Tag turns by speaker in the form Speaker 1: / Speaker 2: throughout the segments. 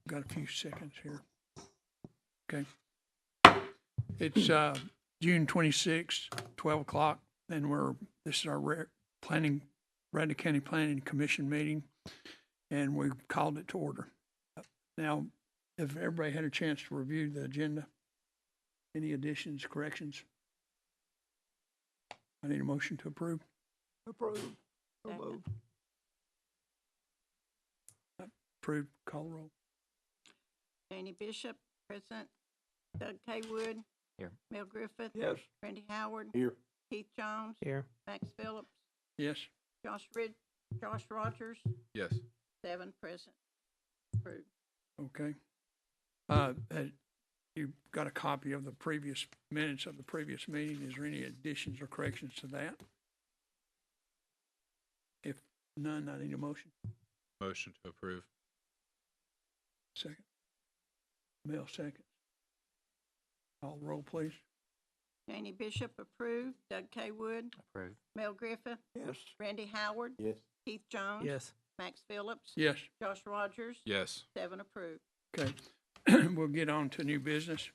Speaker 1: Got a few seconds here. Okay. It's June 26th, 12 o'clock, and this is our Bradley County Planning Commission meeting, and we've called it to order. Now, if everybody had a chance to review the agenda, any additions, corrections? I need a motion to approve.
Speaker 2: Approved. So moved.
Speaker 1: Approved. Call the roll.
Speaker 3: Janie Bishop, present. Doug Haywood.
Speaker 4: Here.
Speaker 3: Mel Griffith.
Speaker 2: Yes.
Speaker 3: Randy Howard.
Speaker 2: Here.
Speaker 3: Keith Jones.
Speaker 4: Here.
Speaker 3: Max Phillips.
Speaker 1: Yes.
Speaker 3: Josh Rogers.
Speaker 5: Yes.
Speaker 3: 7 present. Approved.
Speaker 1: Okay. You've got a copy of the previous minutes of the previous meeting. Is there any additions or corrections to that? If none, I need a motion.
Speaker 5: Motion to approve.
Speaker 1: Second. Mel seconds. Call the roll, please.
Speaker 3: Janie Bishop, approved. Doug Haywood.
Speaker 4: Approved.
Speaker 3: Mel Griffith.
Speaker 2: Yes.
Speaker 3: Randy Howard.
Speaker 2: Yes.
Speaker 3: Keith Jones.
Speaker 4: Yes.
Speaker 3: Max Phillips.
Speaker 1: Yes.
Speaker 3: Josh Rogers.
Speaker 5: Yes.
Speaker 3: 7 approved.
Speaker 1: Okay. We'll get on to new business.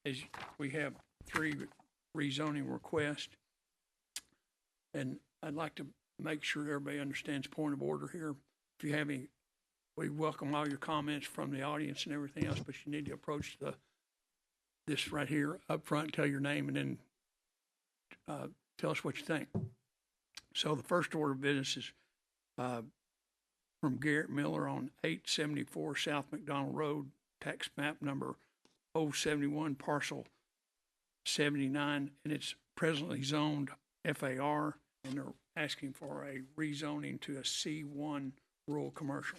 Speaker 1: As we have 3 rezoning requests. And I'd like to make sure everybody understands point of order here. If you have any, we welcome all your comments from the audience and everything else, but you need to approach this right here up front, tell your name, and then tell us what you think. So the first order of business is from Garrett Miller on 874 South McDonald Road, tax map number 071, parcel 79, and it's presently zoned FAR, and they're asking for a rezoning to a C1 rural commercial.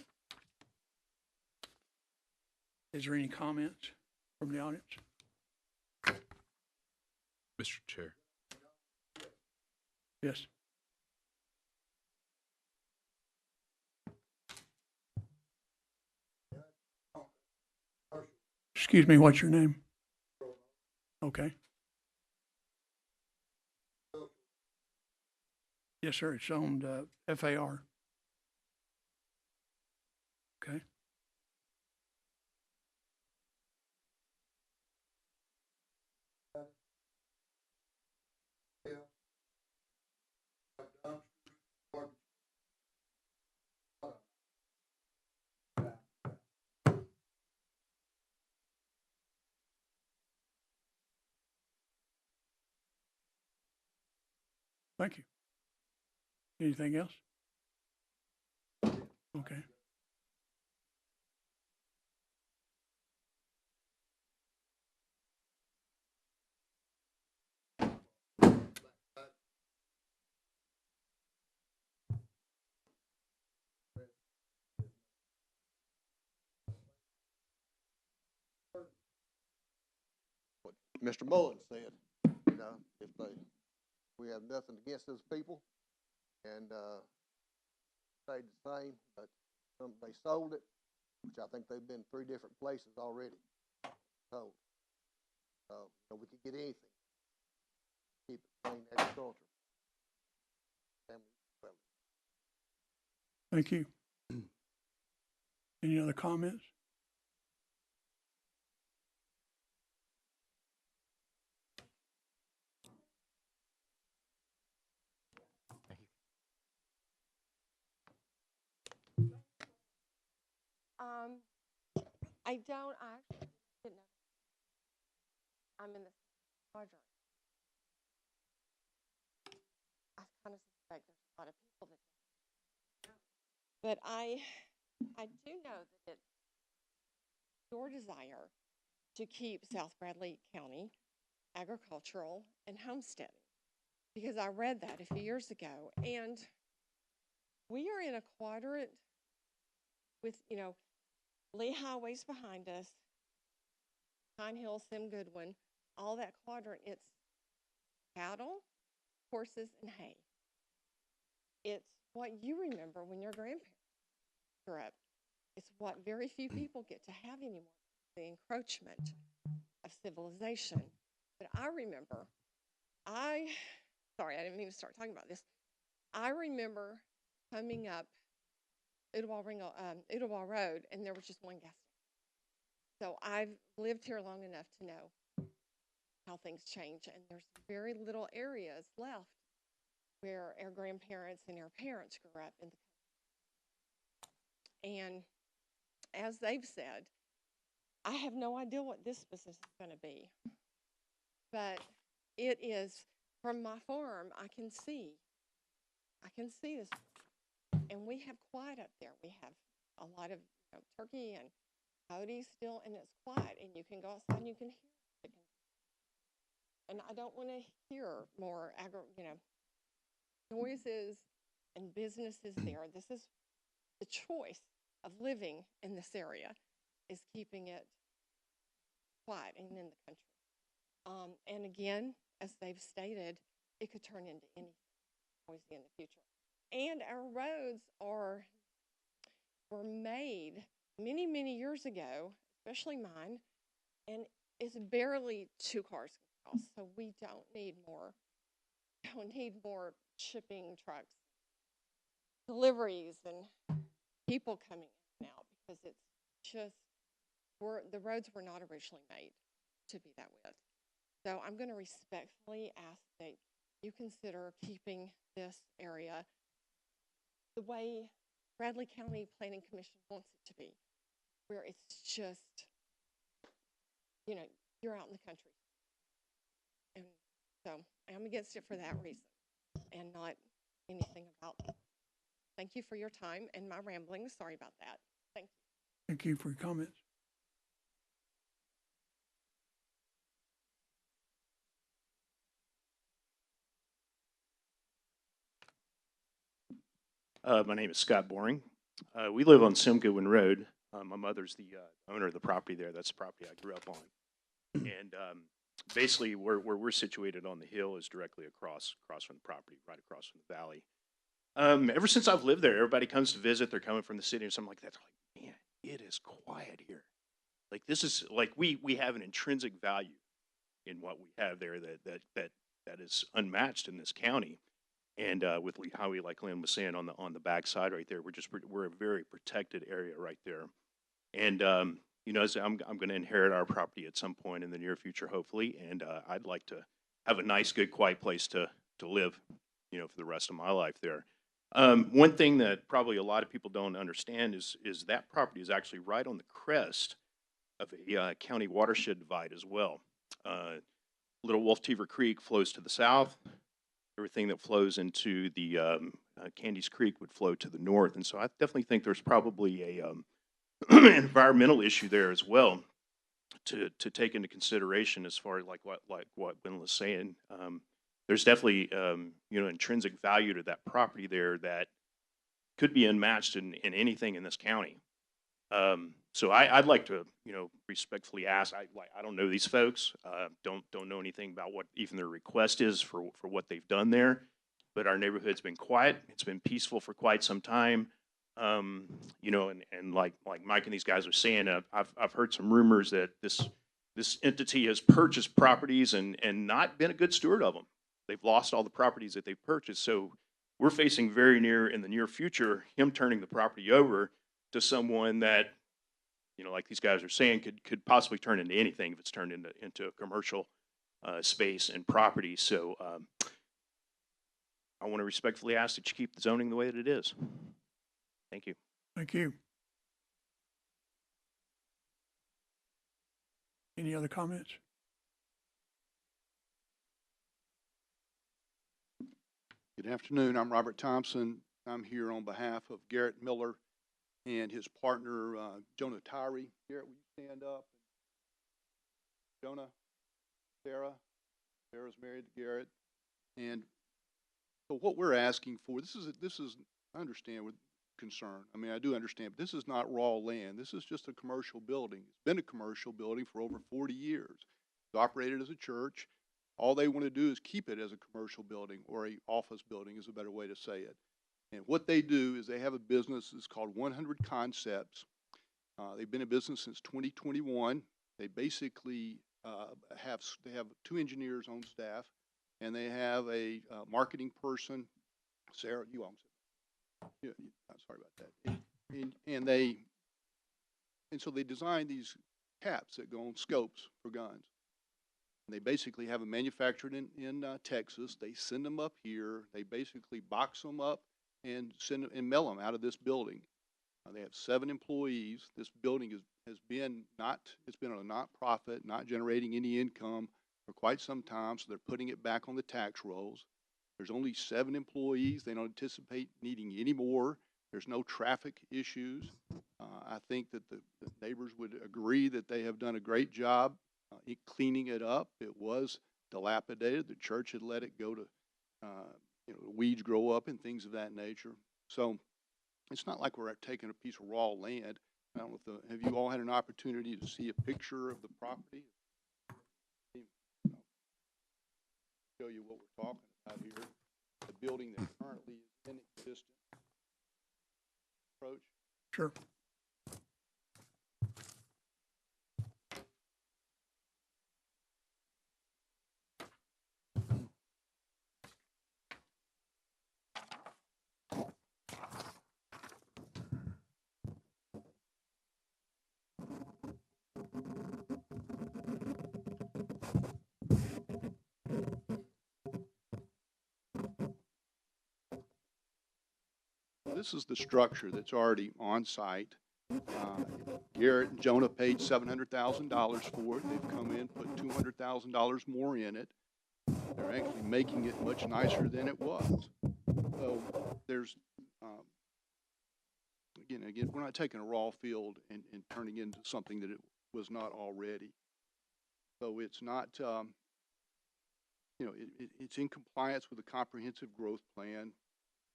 Speaker 1: Is there any comments from the audience?
Speaker 5: Mr. Chair.
Speaker 1: Yes. Excuse me, what's your name? Okay. Yes, sir, it's owned FAR. Okay. Thank you. Anything else? Okay.
Speaker 6: Mr. Mullins said, if we have nothing against those people, and stayed the same, but they sold it, which I think they've been 3 different places already sold. So we could get anything, keep it plain agriculture.
Speaker 1: Thank you. Any other comments?
Speaker 7: I actually didn't know. I'm in the quadrant. I kind of suspect there's a lot of people that don't know. But I do know that it's your desire to keep South Bradley County agricultural and homesteading, because I read that a few years ago, and we are in a quadrant with, Lee Highway's behind us, Pine Hill, Sim Goodwin, all that quadrant. It's cattle, horses, and hay. It's what you remember when your grandparents grew up. It's what very few people get to have anymore, the encroachment of civilization. But I remember, sorry, I didn't mean to start talking about this. I remember coming up Idlewild Road, and there was just one gas station. So I've lived here long enough to know how things change, and there's very little areas left where our grandparents and our parents grew up in the country. And as they've said, I have no idea what this business is going to be, but it is, from my farm, I can see this, and we have quiet up there. We have a lot of turkey and coyotes still, and it's quiet, and you can go outside and you can hear chickens. And I don't want to hear more noises and businesses there. This is the choice of living in this area, is keeping it quiet and in the country. And again, as they've stated, it could turn into anything noisy in the future. And our roads were made many, many years ago, especially mine, and it's barely 2 cars can cross. So we don't need more shipping trucks, deliveries, and people coming in and out, because it's just, the roads were not originally made to be that width. So I'm going to respectfully ask that you consider keeping this area the way Bradley County Planning Commission wants it to be, where it's just, you're out in the country. And so I'm against it for that reason, and not anything about it. Thank you for your time and my rambling. Sorry about that. Thank you.
Speaker 1: Thank you for your comments.
Speaker 4: My name is Scott Boring. We live on Simgoodwin Road. My mother's the owner of the property there. That's the property I grew up on. And basically, where we're situated on the hill is directly across from the property, right across from the valley. Ever since I've lived there, everybody comes to visit. They're coming from the city or something like that. They're like, man, it is quiet here. Like, this is like we have an intrinsic value in what we have there that is unmatched in this county. And with Lee Howie, like Lynn was saying, on the back side right there, we're a very protected area right there. And as I'm going to inherit our property at some point in the near future, hopefully, and I'd like to have a nice, good, quiet place to live, for the rest of my life there. One thing that probably a lot of people don't understand is that property is actually right on the crest of a county watershed divide as well. Little Wolf Teaver Creek flows to the south. Everything that flows into the Candies Creek would flow to the north. And so I definitely think there's probably a environmental issue there as well to take into consideration, as far as like what Ben was saying. There's definitely intrinsic value to that property there that could be unmatched in anything in this county. So I'd like to respectfully ask. I don't know these folks. Don't know anything about what even their request is for what they've done there. But our neighborhood's been quiet. It's been peaceful for quite some time. And like Mike and these guys are saying, I've heard some rumors that this entity has purchased properties and not been a good steward of them. They've lost all the properties that they've purchased. So we're facing in the near future, him turning the property over to someone that, like these guys are saying, could possibly turn into anything if it's turned into a commercial space and property. So I want to respectfully ask that you keep the zoning the way that it is. Thank you.
Speaker 1: Thank you. Any other comments?
Speaker 2: Good afternoon. I'm Robert Thompson. I'm here on behalf of Garrett Miller and his partner, Jonah Tyree. Garrett, will you stand up? Jonah, Sarah's married to Garrett. And so what we're asking for, this is I understand with concern. I mean, I do understand, but this is not raw land. This is just a commercial building. It's been a commercial building for over 40 years. It's operated as a church. All they want to do is keep it as a commercial building, or a office building is a better way to say it. And what they do is they have a business that's called 100 Concepts. They've been in business since 2021. They basically have 2 engineers on staff, and they have a marketing person. Sarah, you almost said. Yeah, sorry about that. And so they design these caps that go on scopes for guns. They basically have them manufactured in Texas. They send them up here. They basically box them up and send them and mail them out of this building. They have 7 employees. This building has been it's been a not-profit, not generating any income for quite some time, so they're putting it back on the tax rolls. There's only 7 employees. They don't anticipate needing any more. There's no traffic issues. I think that the neighbors would agree that they have done a great job cleaning it up. It was dilapidated. The church had let it go to, weeds grow up and things of that nature. So it's not like we're taking a piece of raw land. I don't know if have you all had an opportunity to see a picture of the property? Show you what we're talking about here. The building that currently is in existence. Approach.
Speaker 1: Sure.
Speaker 2: This is the structure that's already on site. Garrett and Jonah paid $700,000 for it. They've come in, put $200,000 more in it. They're actually making it much nicer than it was. So there's, again, we're not taking a raw field and turning into something that it was not already. So it's not, it's in compliance with the comprehensive growth plan.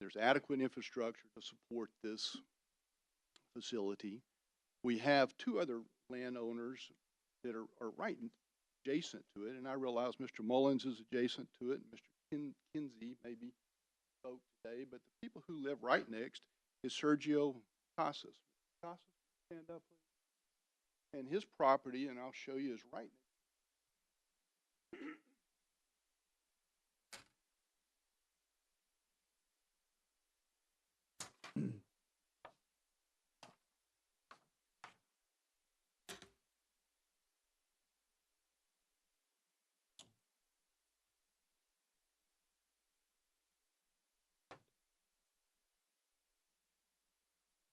Speaker 2: There's adequate infrastructure to support this facility. We have 2 other landowners that are right adjacent to it, and I realize Mr. Mullins is adjacent to it, and Mr. Kinsey maybe spoke today, but the people who live right next is Sergio Casas. Casas, stand up, please. And his property, and I'll show you, is right next.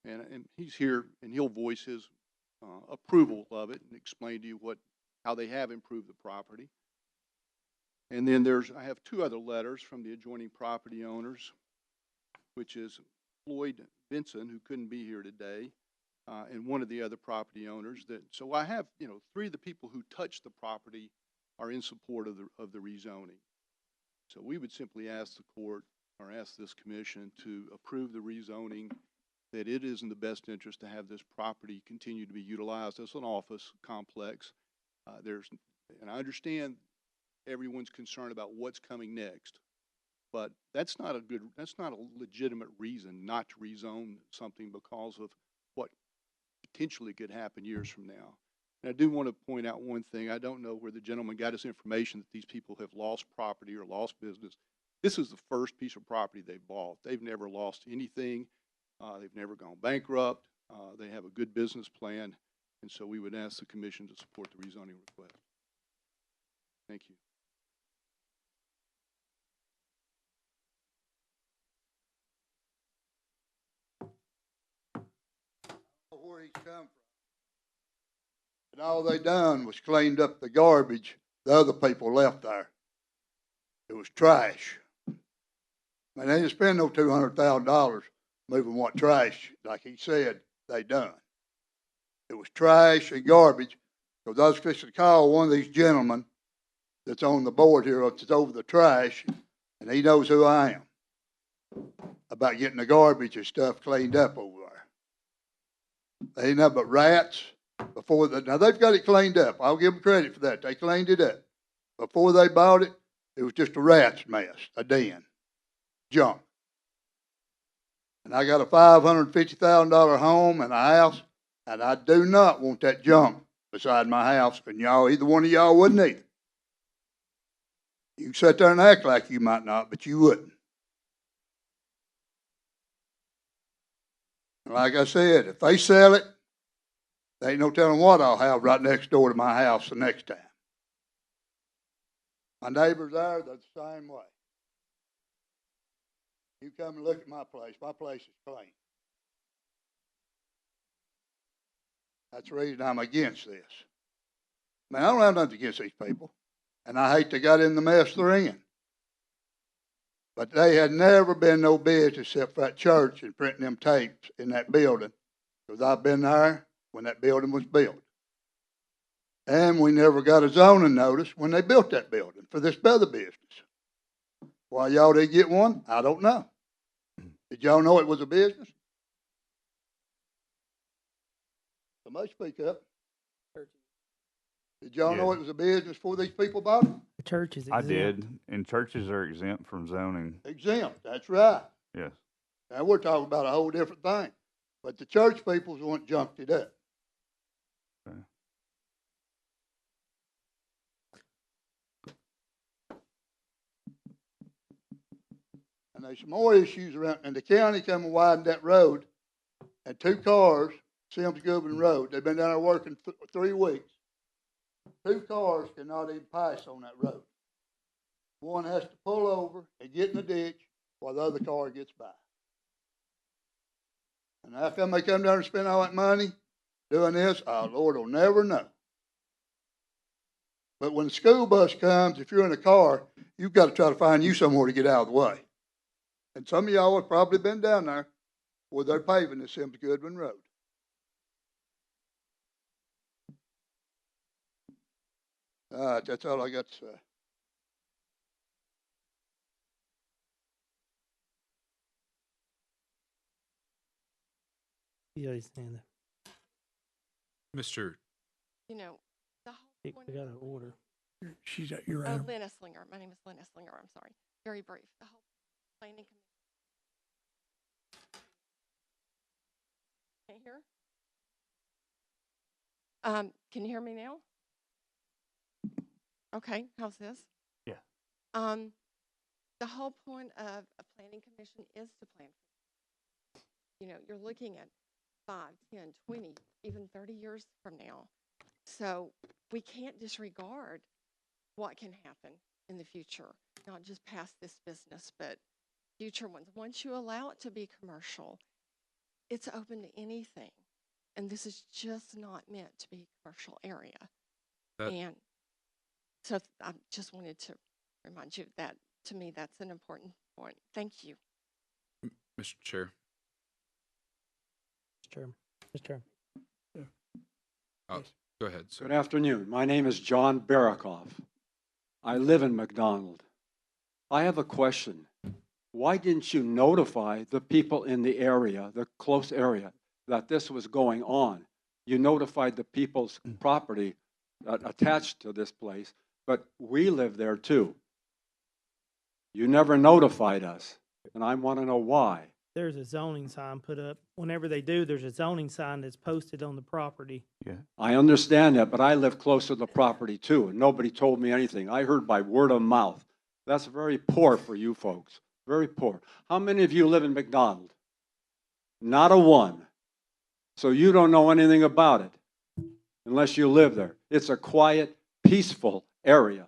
Speaker 2: And he's here, and he'll voice his approval of it and explain to you how they have improved the property. And then I have 2 other letters from the adjoining property owners, which is Floyd Benson, who couldn't be here today, and one of the other property owners. So I have, 3 of the people who touched the property are in support of the rezoning. So we would simply ask the court or ask this commission to approve the rezoning, that it is in the best interest to have this property continue to be utilized as an office complex. And I understand everyone's concerned about what's coming next, but that's not a legitimate reason not to rezone something because of what potentially could happen years from now. And I do want to point out one thing. I don't know where the gentleman got his information that these people have lost property or lost business. This is the first piece of property they bought. They've never lost anything. They've never gone bankrupt. They have a good business plan, and so we would ask the commission to support the rezoning request. Thank you.
Speaker 6: Where he's come from. And all they done was cleaned up the garbage the other people left there. It was trash. Man, they didn't spend no $200,000 moving what trash, like he said, they done. It was trash and garbage. Because I was fixing to call one of these gentlemen that's on the board here that's over the trash, and he knows who I am, about getting the garbage and stuff cleaned up over there. They ain't nothing but rats. Now they've got it cleaned up. I'll give them credit for that. They cleaned it up. Before they bought it, it was just a rat's mess, a den, junk. And I got a $550,000 home and a house, and I do not want that junk beside my house, and either one of y'all wouldn't either. You can sit there and act like you might not, but you wouldn't. And like I said, if they sell it,
Speaker 8: There ain't no telling what I'll have right next door to my house the next time. My neighbors there, they're the same way. You come and look at my place is clean. That's the reason I'm against this. Man, I don't have nothing against these people, and I hate they got in the mess they're in. But they had never been no business except for that church and printing them tapes in that building, because I've been there when that building was built. And we never got a zoning notice when they built that building for this other business. Why y'all didn't get one, I don't know. Did y'all know it was a business? Somebody speak up. Did y'all know it was a business before these people bought it?
Speaker 9: The church is
Speaker 10: I
Speaker 9: exempt.
Speaker 10: did, and churches are exempt from zoning.
Speaker 8: Exempt, that's right.
Speaker 10: Yes.
Speaker 8: Now we're talking about a whole different thing. But the church people's the one that junked it up.
Speaker 10: Okay.
Speaker 8: And there's some more issues around, and the county come and widened that road, and 2 cars, Sims Goodwin Road, they've been down there working 3 weeks. 2 cars cannot even pass on that road. One has to pull over and get in the ditch while the other car gets by. And how come they come down and spend all that money doing this? Our Lord will never know. But when the school bus comes, if you're in a car, you've got to try to find you somewhere to get out of the way. And some of y'all have probably been down there where they're paving the Sims Goodwin Road. All right, that's all I got to say.
Speaker 9: Yeah, he's saying that.
Speaker 5: Mr.
Speaker 7: You know, the whole
Speaker 9: We
Speaker 7: point
Speaker 9: got
Speaker 7: of
Speaker 9: an order.
Speaker 1: She's at your
Speaker 7: Oh,
Speaker 1: item.
Speaker 7: Lynn Esslinger. My name is Lynn Esslinger. I'm sorry. Very brief. The whole planning commission. Can't hear? Can you hear me now? Okay, how's this?
Speaker 10: Yeah.
Speaker 7: The whole point of a planning commission is to plan. You know, you're looking at 5, 10, 20, even 30 years from now. So we can't disregard what can happen in the future, not just past this business, but future ones. Once you allow it to be commercial, it's open to anything. And this is just not meant to be a commercial area. And so I just wanted to remind you that, to me, that's an important point. Thank you.
Speaker 5: Mr. Chair.
Speaker 9: Mr. Chairman. Mr. Chairman.
Speaker 5: Oh, go ahead, sir.
Speaker 11: Good afternoon. My name is John Barakoff. I live in McDonald. I have a question. Why didn't you notify the people in the area, the close area, that this was going on? You notified the people's property attached to this place, but we live there too. You never notified us, and I want to know why.
Speaker 9: There's a zoning sign put up. Whenever they do, there's a zoning sign that's posted on the property.
Speaker 10: Yeah.
Speaker 11: I understand that, but I live close to the property too, and nobody told me anything. I heard by word of mouth. That's very poor for you folks, very poor. How many of you live in McDonald? Not a one. So you don't know anything about it unless you live there. It's a quiet, peaceful area.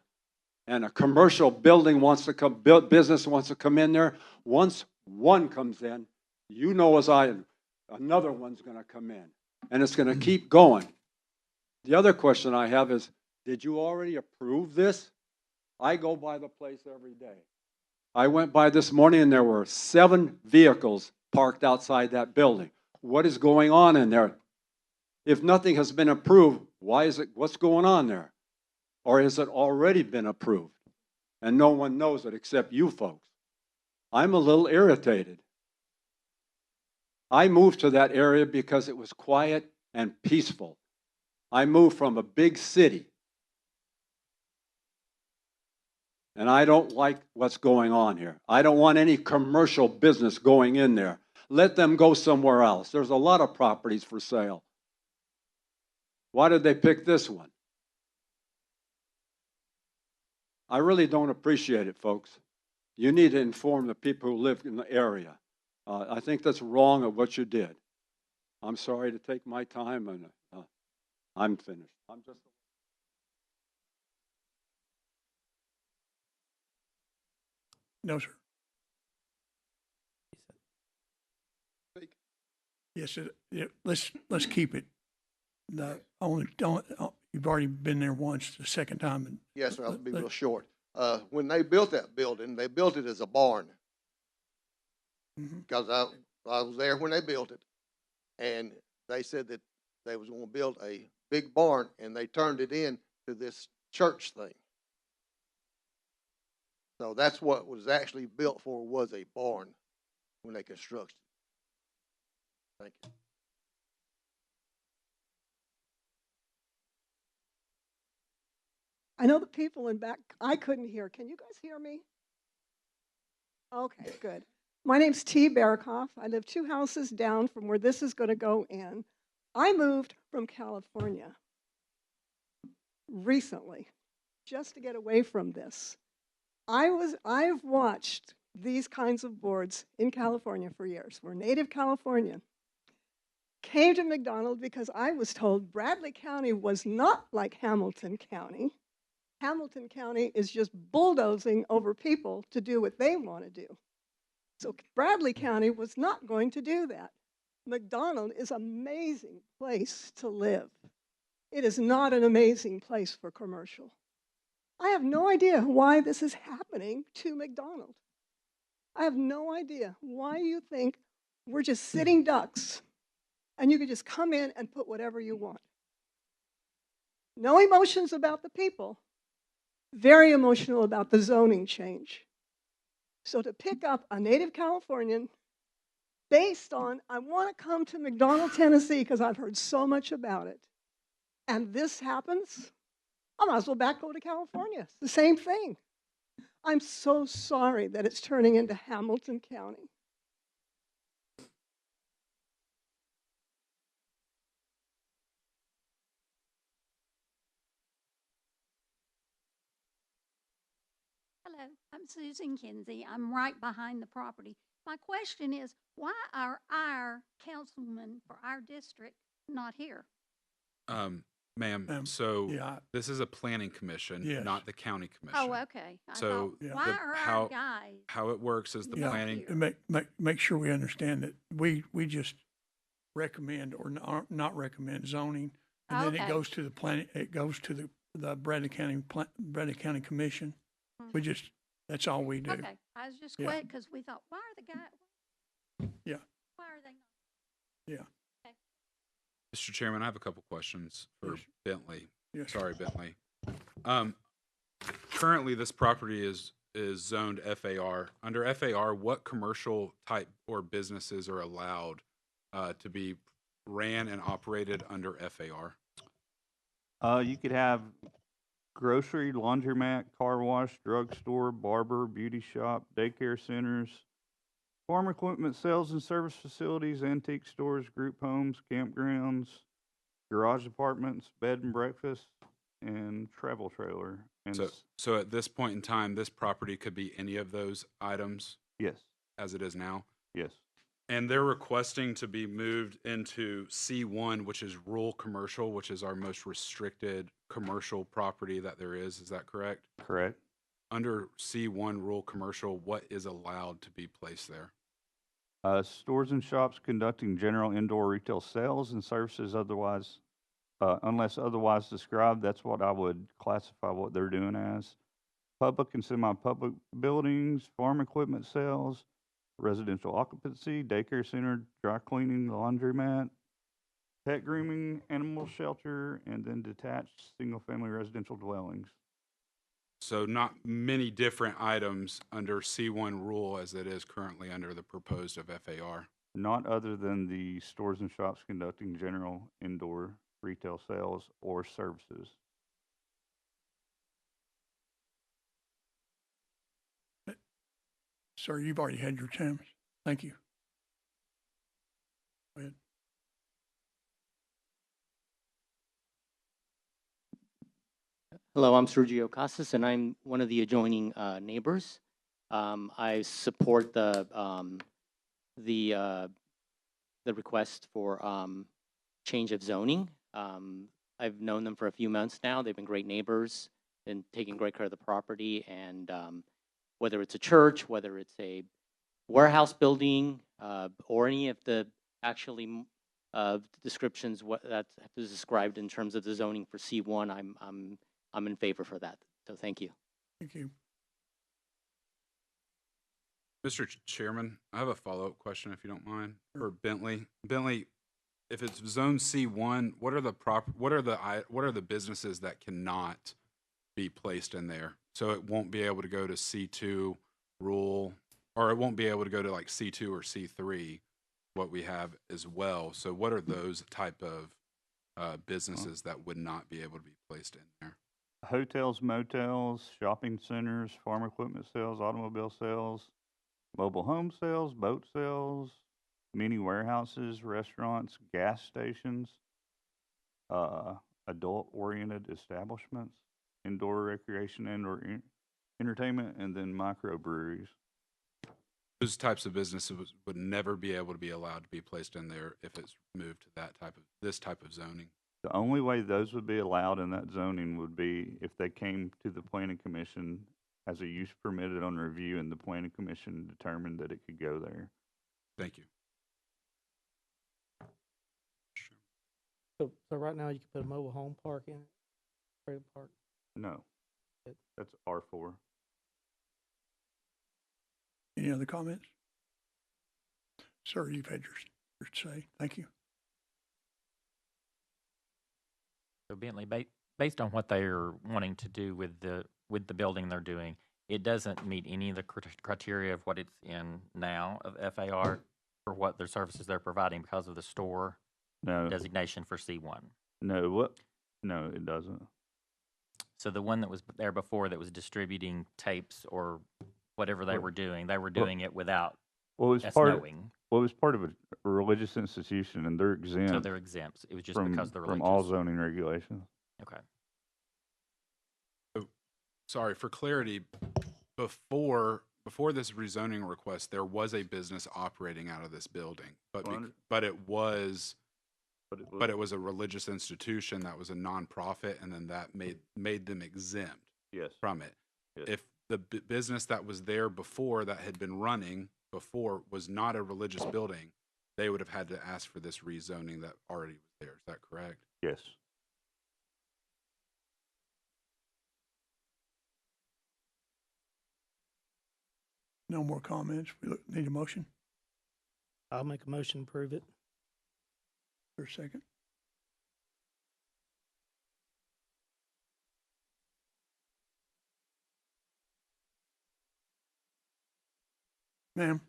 Speaker 11: And a commercial building wants to come, business wants to come in there. Once one comes in, you know as I am, another one's going to come in. And it's going to keep going. The other question I have is, did you already approve this? I go by the place every day. I went by this morning and there were 7 vehicles parked outside that building. What is going on in there? If nothing has been approved, why is it, what's going on there? Or has it already been approved? And no one knows it except you folks. I'm a little irritated. I moved to that area because it was quiet and peaceful. I moved from a big city. And I don't like what's going on here. I don't want any commercial business going in there. Let them go somewhere else. There's a lot of properties for sale. Why did they pick this one? I really don't appreciate it, folks. You need to inform the people who live in the area. I think that's wrong of what you did. I'm sorry to take my time, and I'm finished. I'm just.
Speaker 1: No, sir.
Speaker 2: Speak.
Speaker 1: Yes, let's keep it. The only, don't, you've already been there once, the second time. And
Speaker 6: Yes, sir, I'll be
Speaker 1: let-
Speaker 6: real short. When they built that building, they built it as a barn.
Speaker 1: Mhm.
Speaker 6: Because I was there when they built it. And they said that they was gonna build a big barn, and they turned it in to this church thing. So that's what was actually built for, was a barn when they constructed it. Thank you.
Speaker 12: I know the people in back, I couldn't hear. Can you guys hear me? Okay, good. My name's T. Barakoff. I live 2 houses down from where this is going to go in. I moved from California recently just to get away from this. I've watched these kinds of boards in California for years. We're native Californian. Came to McDonald because I was told Bradley County was not like Hamilton County. Hamilton County is just bulldozing over people to do what they want to do. So Bradley County was not going to do that. McDonald is an amazing place to live. It is not an amazing place for commercial. I have no idea why this is happening to McDonald. I have no idea why you think we're just sitting ducks and you can just come in and put whatever you want. No emotions about the people. Very emotional about the zoning change. So to pick up a native Californian based on, I want to come to McDonald, Tennessee, because I've heard so much about it, and this happens, I might as well back go to California. It's the same thing. I'm so sorry that it's turning into Hamilton County.
Speaker 13: Hello, I'm Susan Kinsey. I'm right behind the property. My question is, why are our councilmen for our district not here?
Speaker 5: Ma'am, so
Speaker 1: yeah,
Speaker 5: this is a planning commission,
Speaker 1: Yes.
Speaker 5: not the county commission.
Speaker 13: Oh, okay. I
Speaker 5: So
Speaker 13: thought,
Speaker 1: Yeah.
Speaker 13: why
Speaker 5: the-
Speaker 13: are
Speaker 5: how-
Speaker 13: our guys?
Speaker 5: How it works is the
Speaker 1: Yeah.
Speaker 5: planning,
Speaker 13: here?
Speaker 1: make sure we understand that we just recommend or not recommend zoning, and then it
Speaker 13: Okay.
Speaker 1: goes to the planning, it goes to the Bradley County Commission. We just, that's all we do.
Speaker 13: Okay, I was just
Speaker 1: Yeah.
Speaker 13: quick because we thought, why are the guys?
Speaker 1: Yeah.
Speaker 13: Why are they not?
Speaker 1: Yeah.
Speaker 5: Mr. Chairman, I have a couple questions for
Speaker 1: Yes.
Speaker 5: Bentley.
Speaker 1: Yes.
Speaker 5: Sorry, Bentley. Currently, this property is zoned FAR. Under FAR, what commercial type or businesses are allowed to be ran and operated under FAR?
Speaker 10: You could have grocery, laundromat, car wash, drugstore, barber, beauty shop, daycare centers, farm equipment sales and service facilities, antique stores, group homes, campgrounds, garage apartments, bed and breakfast, and travel trailer. And
Speaker 5: So at this point in time, this property could be any of those items
Speaker 10: yes,
Speaker 5: as it is now?
Speaker 10: yes,
Speaker 5: And they're requesting to be moved into C1, which is rural commercial, which is our most restricted commercial property that there is. Is that correct?
Speaker 10: correct.
Speaker 5: Under C1 rural commercial, what is allowed to be placed there?
Speaker 10: Stores and shops conducting general indoor retail sales and services otherwise, unless otherwise described, that's what I would classify what they're doing as. Public and semi-public buildings, farm equipment sales, residential occupancy, daycare center, dry cleaning, laundromat, pet grooming, animal shelter, and then detached single-family residential dwellings.
Speaker 5: So not many different items under C1 rule as it is currently under the proposed of FAR.
Speaker 10: Not other than the stores and shops conducting general indoor retail sales or services.
Speaker 1: Sir, you've already had your chance. Thank you. Go ahead.
Speaker 14: Hello, I'm Sergio Casas, and I'm one of the adjoining neighbors. I support the request for change of zoning. I've known them for a few months now. They've been great neighbors and taking great care of the property. And whether it's a church, whether it's a warehouse building, or any of the actually descriptions what that's described in terms of the zoning for C1, I'm in favor for that. So thank you.
Speaker 1: Thank you.
Speaker 5: Mr. Chairman, I have a follow-up question, if you don't mind, for Bentley. Bentley, if it's zone C1, what are the businesses that cannot be placed in there? So it won't be able to go to C2 rural, or it won't be able to go to like C2 or C3, what we have as well. So what are those type of businesses that would not be able to be placed in there?
Speaker 10: Hotels, motels, shopping centers, farm equipment sales, automobile sales, mobile home sales, boat sales, mini warehouses, restaurants, gas stations, adult-oriented establishments, indoor recreation and/or entertainment, and then microbreweries.
Speaker 5: Those types of businesses would never be able to be allowed to be placed in there if it's moved to this type of zoning.
Speaker 10: The only way those would be allowed in that zoning would be if they came to the planning commission as a use permitted on review, and the planning commission determined that it could go there.
Speaker 5: Thank you.
Speaker 9: So right now you can put a mobile home park in it, trailer park.
Speaker 10: No, that's R4.
Speaker 1: Any other comments? Sir, you've had your say. Thank you.
Speaker 15: So Bentley, based on what they're wanting to do with the building they're doing, it doesn't meet any of the criteria of what it's in now of FAR for what their services they're providing because of the store designation for C1.
Speaker 10: No, what? No, it doesn't.
Speaker 15: So the one that was there before that was distributing tapes or whatever they were doing it without us knowing.
Speaker 10: Well, it was part of a religious institution, and they're exempt.
Speaker 15: So they're exempt. It was just because they're religious.
Speaker 10: From all zoning regulations.
Speaker 15: Okay.
Speaker 5: So, sorry, for clarity, before this rezoning request, there was a business operating out of this building, but it was a religious institution that was a nonprofit, and then that made them exempt from it.
Speaker 10: Yes.
Speaker 5: If the business that was there before that had been running before was not a religious building, they would have had to ask for this rezoning that already was there. Is that correct?
Speaker 10: Yes.
Speaker 1: No more comments. We need a motion.
Speaker 9: I'll make a motion to approve it.
Speaker 1: For a second. Ma'am?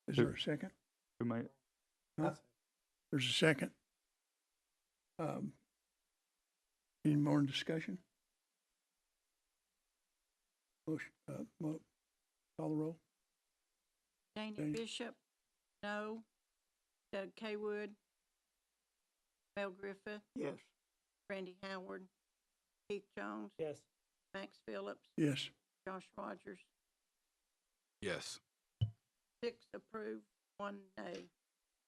Speaker 1: Is there a second?
Speaker 10: Who made it?
Speaker 1: No? There's a second. Any more in discussion? Motion, call the roll.
Speaker 3: Janie
Speaker 1: Janie.
Speaker 3: Bishop, no. Doug Kaywood, Mel Griffith,
Speaker 1: Yes.
Speaker 3: Randy Howard, Keith Jones,
Speaker 9: Yes.
Speaker 3: Max Phillips,
Speaker 1: Yes.
Speaker 3: Josh Rogers.
Speaker 5: Yes.
Speaker 3: 6 approved, 1 nay.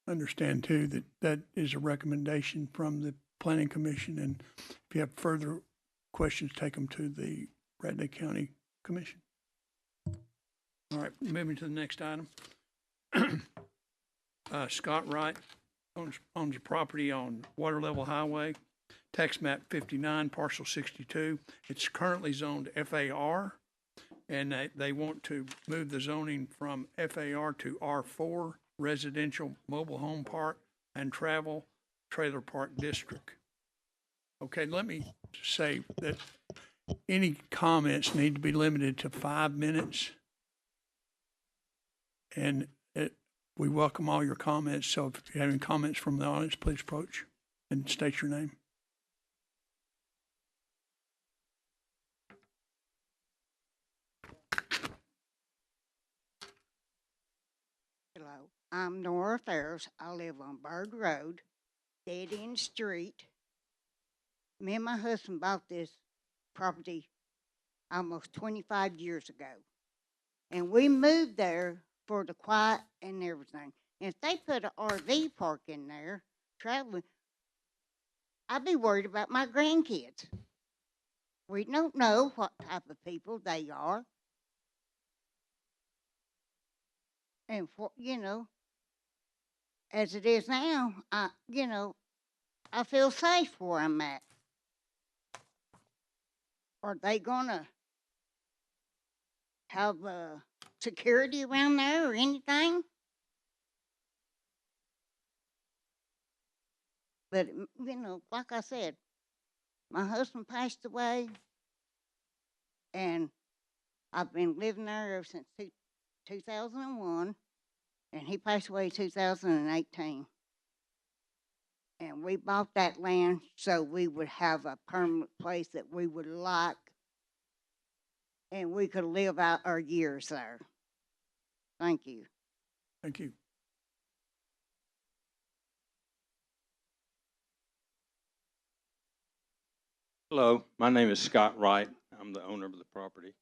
Speaker 1: Understand too that that is a recommendation from the planning commission, and if you have further questions, take them to the Bradley County Commission. All right, moving to the next item. Scott Wright owns a property on Water Level Highway, tax map 59, parcel 62. It's currently zoned FAR, and they want to move the zoning from FAR to R4, residential mobile home park and travel trailer park district. Okay, let me say that any comments need to be limited to 5 minutes. And we welcome all your comments. So if you have any comments from the audience, please approach and state your name.
Speaker 16: Hello, I'm Nora Ferris. I live on Bird Road, dead end street. Me and my husband bought this property almost 25 years ago. And we moved there for the quiet and everything. If they put an RV park in there, traveling, I'd be worried about my grandkids. We don't know what type of people they are. And for, as it is now, I feel safe where I'm at. Are they gonna have security around there or anything? But, like I said, my husband passed away, and I've been living there ever since 2001, and he passed away in 2018. And we bought that land so we would have a permanent place that we would like, and we could live out our years there. Thank you.
Speaker 1: Thank you.
Speaker 17: Hello, my name is Scott Wright. I'm the owner of the property.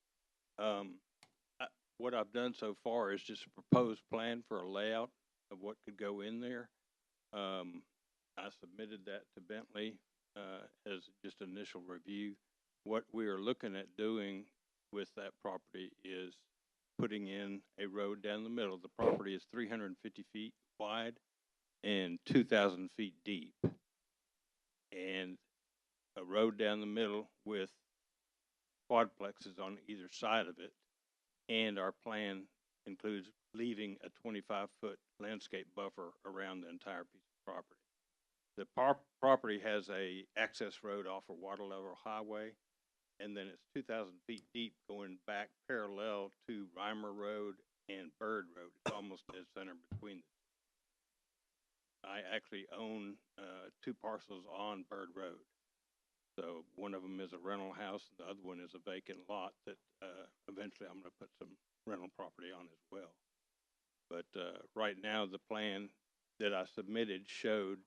Speaker 17: What I've done so far is just a proposed plan for a layout of what could go in there. I submitted that to Bentley as just initial review. What we are looking at doing with that property is putting in a road down the middle. The property is 350 feet wide and 2,000 feet deep. And a road down the middle with quadplexes on either side of it. And our plan includes leaving a 25-foot landscape buffer around the entire piece of property. The property has a access road off a water level highway, and then it's 2,000 feet deep going back parallel to Reimer Road and Bird Road. It's almost dead center between them. I actually own 2 parcels on Bird Road. So one of them is a rental house, and the other one is a vacant lot that eventually I'm going to put some rental property on as well. But right now, the plan that I submitted showed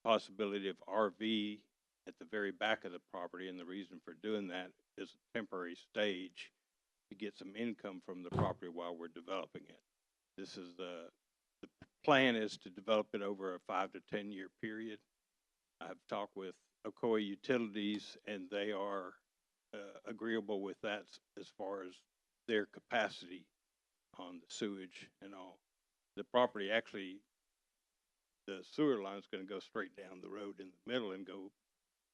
Speaker 17: possibility of RV at the very back of the property, and the reason for doing that is a temporary stage to get some income from the property while we're developing it. This is the plan is to develop it over a 5 to 10 year period. I've talked with Ocoee Utilities, and they are agreeable with that as far as their capacity on the sewage and all. The property actually, the sewer line is going to go straight down the road in the middle and go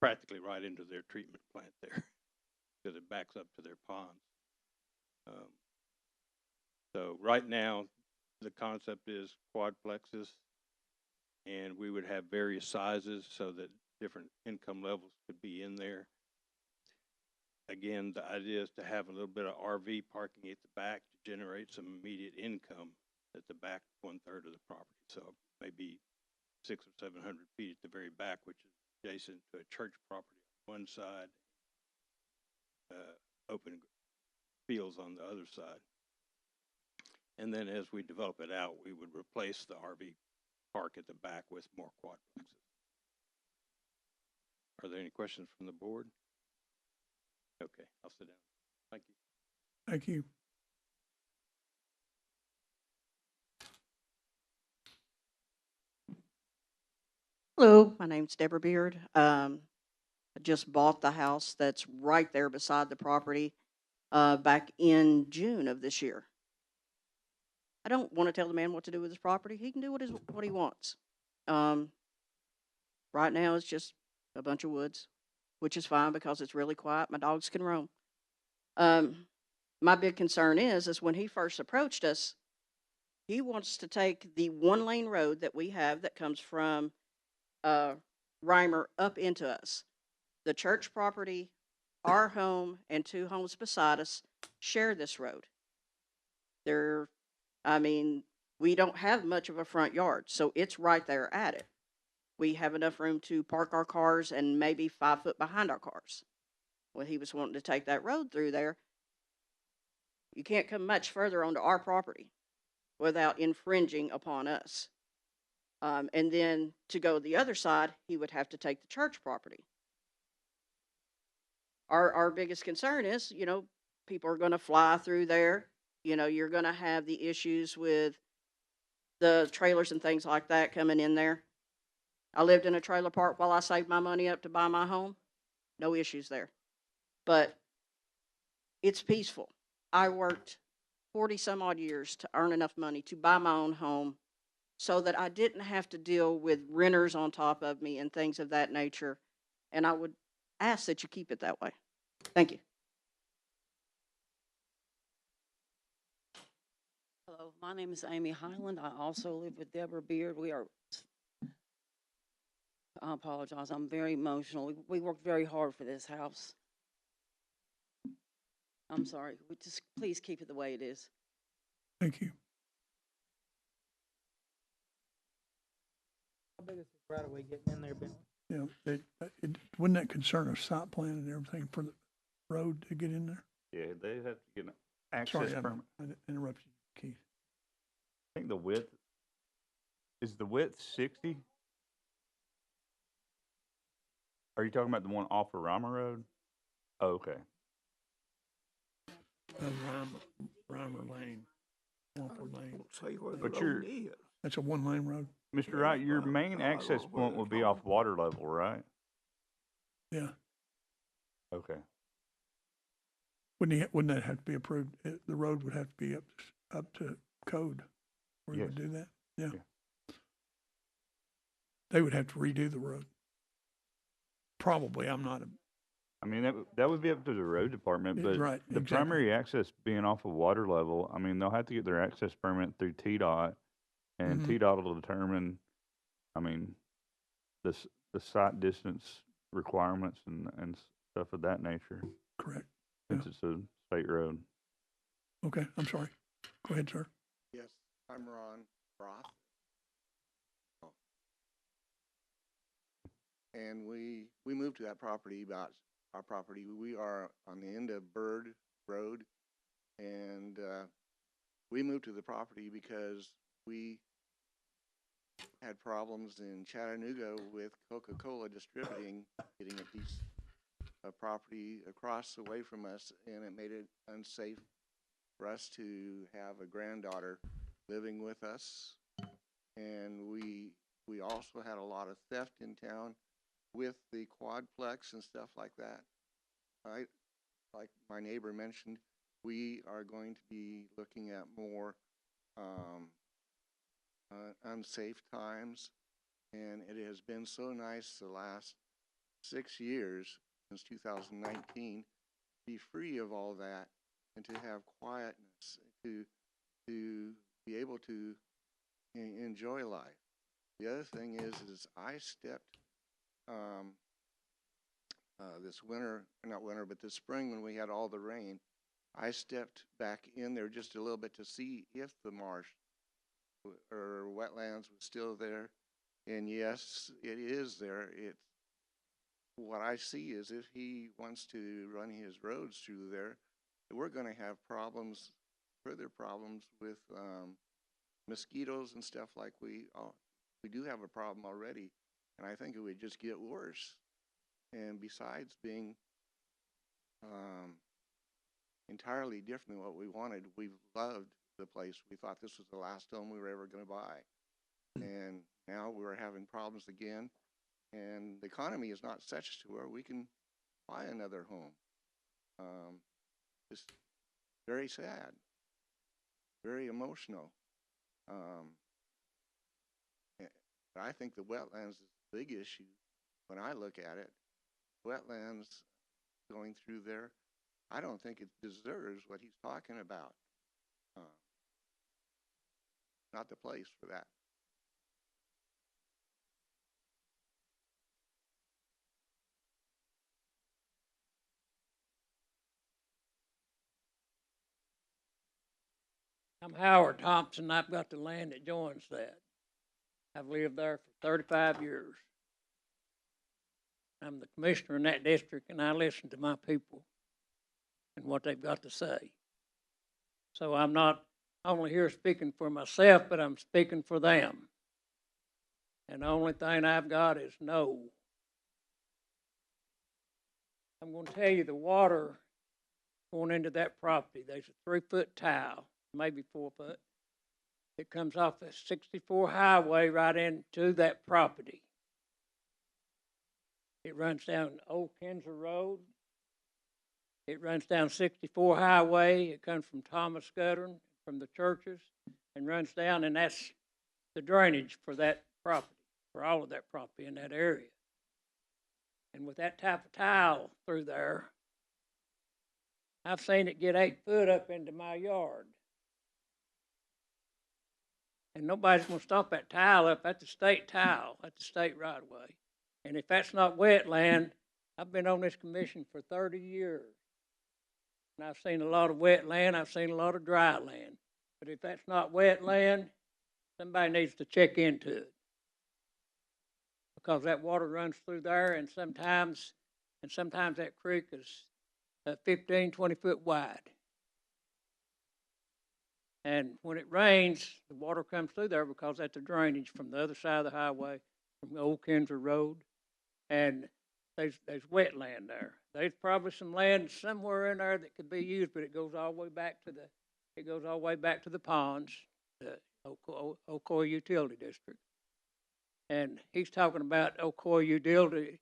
Speaker 17: practically right into their treatment plant there because it backs up to their ponds. So right now, the concept is quadplexes, and we would have various sizes so that different income levels could be in there. Again, the idea is to have a little bit of RV parking at the back to generate some immediate income at the back 1/3 of the property. So maybe 600 or 700 feet at the very back, which is adjacent to a church property on one side, open fields on the other side. And then as we develop it out, we would replace the RV park at the back with more quadplexes. Are there any questions from the board? Okay, I'll sit down. Thank you.
Speaker 1: Thank you.
Speaker 18: Hello, my name's Deborah Beard. I just bought the house that's right there beside the property back in June of this year. I don't want to tell the man what to do with his property. He can do what he wants. Right now, it's just a bunch of woods, which is fine because it's really quiet. My dogs can roam. My big concern is when he first approached us, he wants to take the 1-lane road that we have that comes from Reimer up into us. The church property, our home, and 2 homes beside us share this road. We don't have much of a front yard, so it's right there at it. We have enough room to park our cars and maybe 5 foot behind our cars. When he was wanting to take that road through there, you can't come much further onto our property without infringing upon us. And then to go the other side, he would have to take the church property. Our biggest concern is, people are going to fly through there. You're going to have the issues with the trailers and things like that coming in there. I lived in a trailer park while I saved my money up to buy my home. No issues there. But it's peaceful. I worked 40 some odd years to earn enough money to buy my own home so that I didn't have to deal with renters on top of me and things of that nature. And I would ask that you keep it that way. Thank you.
Speaker 19: Hello, my name is Amy Highland. I also live with Deborah Beard. I apologize, I'm very emotional. We worked very hard for this house. I'm sorry, just please keep it the way it is.
Speaker 1: Thank you.
Speaker 9: How big is the right of way getting in there, Bentley?
Speaker 1: Yeah, wouldn't that concern a site plan and everything for the road to get in there?
Speaker 10: Yeah, they have to get an access
Speaker 1: Sorry,
Speaker 10: permit.
Speaker 1: I interrupted you, Keith.
Speaker 10: I think the width, is the width 60? Are you talking about the one off of Rama Road? Oh, okay.
Speaker 1: Reimer Lane, Warford Lane.
Speaker 8: Tell you where the
Speaker 10: But
Speaker 8: road is.
Speaker 1: That's a one-lane road?
Speaker 10: Mr. Wright, your main access point would be off water level, right?
Speaker 1: Yeah.
Speaker 10: Okay.
Speaker 1: Wouldn't that have to be approved? The road would have to be up to code where you would do that? Yeah. They would have to redo the road. Probably,
Speaker 10: I mean, that would be up to the road department, but
Speaker 1: Right,
Speaker 10: the
Speaker 1: exactly.
Speaker 10: primary access being off of water level, I mean, they'll have to get their access permit through TDOT, and
Speaker 1: Mhm.
Speaker 10: TDOT will determine, I mean, the site distance requirements and stuff of that nature.
Speaker 1: Correct.
Speaker 10: Since it's a state road.
Speaker 1: Okay, I'm sorry. Go ahead, sir.
Speaker 6: Yes, I'm Ron Roth. And we moved to that property about our property. We are on the end of Bird Road, and we moved to the property because we had problems in Chattanooga with Coca-Cola distributing, getting a piece of property across away from us, and it made it unsafe for us to have a granddaughter living with us. And we also had a lot of theft in town with the quadplex and stuff like that. Like my neighbor mentioned, we are going to be looking at more unsafe times, and it has been so nice the last 6 years, since 2019, to be free of all that and to have quietness, to be able to enjoy life. The other thing is I stepped this winter, not winter, but this spring when we had all the rain, I stepped back in there just a little bit to see if the marsh or wetlands was still there. And yes, it is there. What I see is if he wants to run his roads through there, we're going to have problems, further problems with mosquitoes and stuff like we do have a problem already. And I think it would just get worse. And besides being entirely different than what we wanted, we loved the place. We thought this was the last home we were ever going to buy. And now we're having problems again. And the economy is not such to where we can buy another home. It's very sad, very emotional. I think the wetlands is a big issue when I look at it. Wetlands going through there, I don't think it deserves what he's talking about. Not the place for that.
Speaker 20: I'm Howard Thompson. I've got the land that joins that. I've lived there for 35 years. I'm the commissioner in that district, and I listen to my people and what they've got to say. So I'm not only here speaking for myself, but I'm speaking for them. And the only thing I've got is no. I'm going to tell you the water going into that property, there's a 3-foot tile, maybe 4 foot. It comes off the 64 highway right into that property. It runs down Old Kinzer Road. It runs down 64 highway. It comes from Thomas Scudder, from the churches, and runs down, and that's the drainage for that property, for all of that property in that area. And with that type of tile through there, I've seen it get 8 foot up into my yard. And nobody's going to stop that tile up. That's the state tile. That's the state right of way. And if that's not wetland, I've been on this commission for 30 years. And I've seen a lot of wetland. I've seen a lot of dry land. But if that's not wetland, somebody needs to check into it. Because that water runs through there, and sometimes that creek is 15, 20 foot wide. And when it rains, the water comes through there because that's the drainage from the other side of the highway, from the Old Kinzer Road. And there's wetland there. There's probably some land somewhere in there that could be used, but it goes all the way back to the ponds, the Ocoee Utility District. And he's talking about Ocoee Utility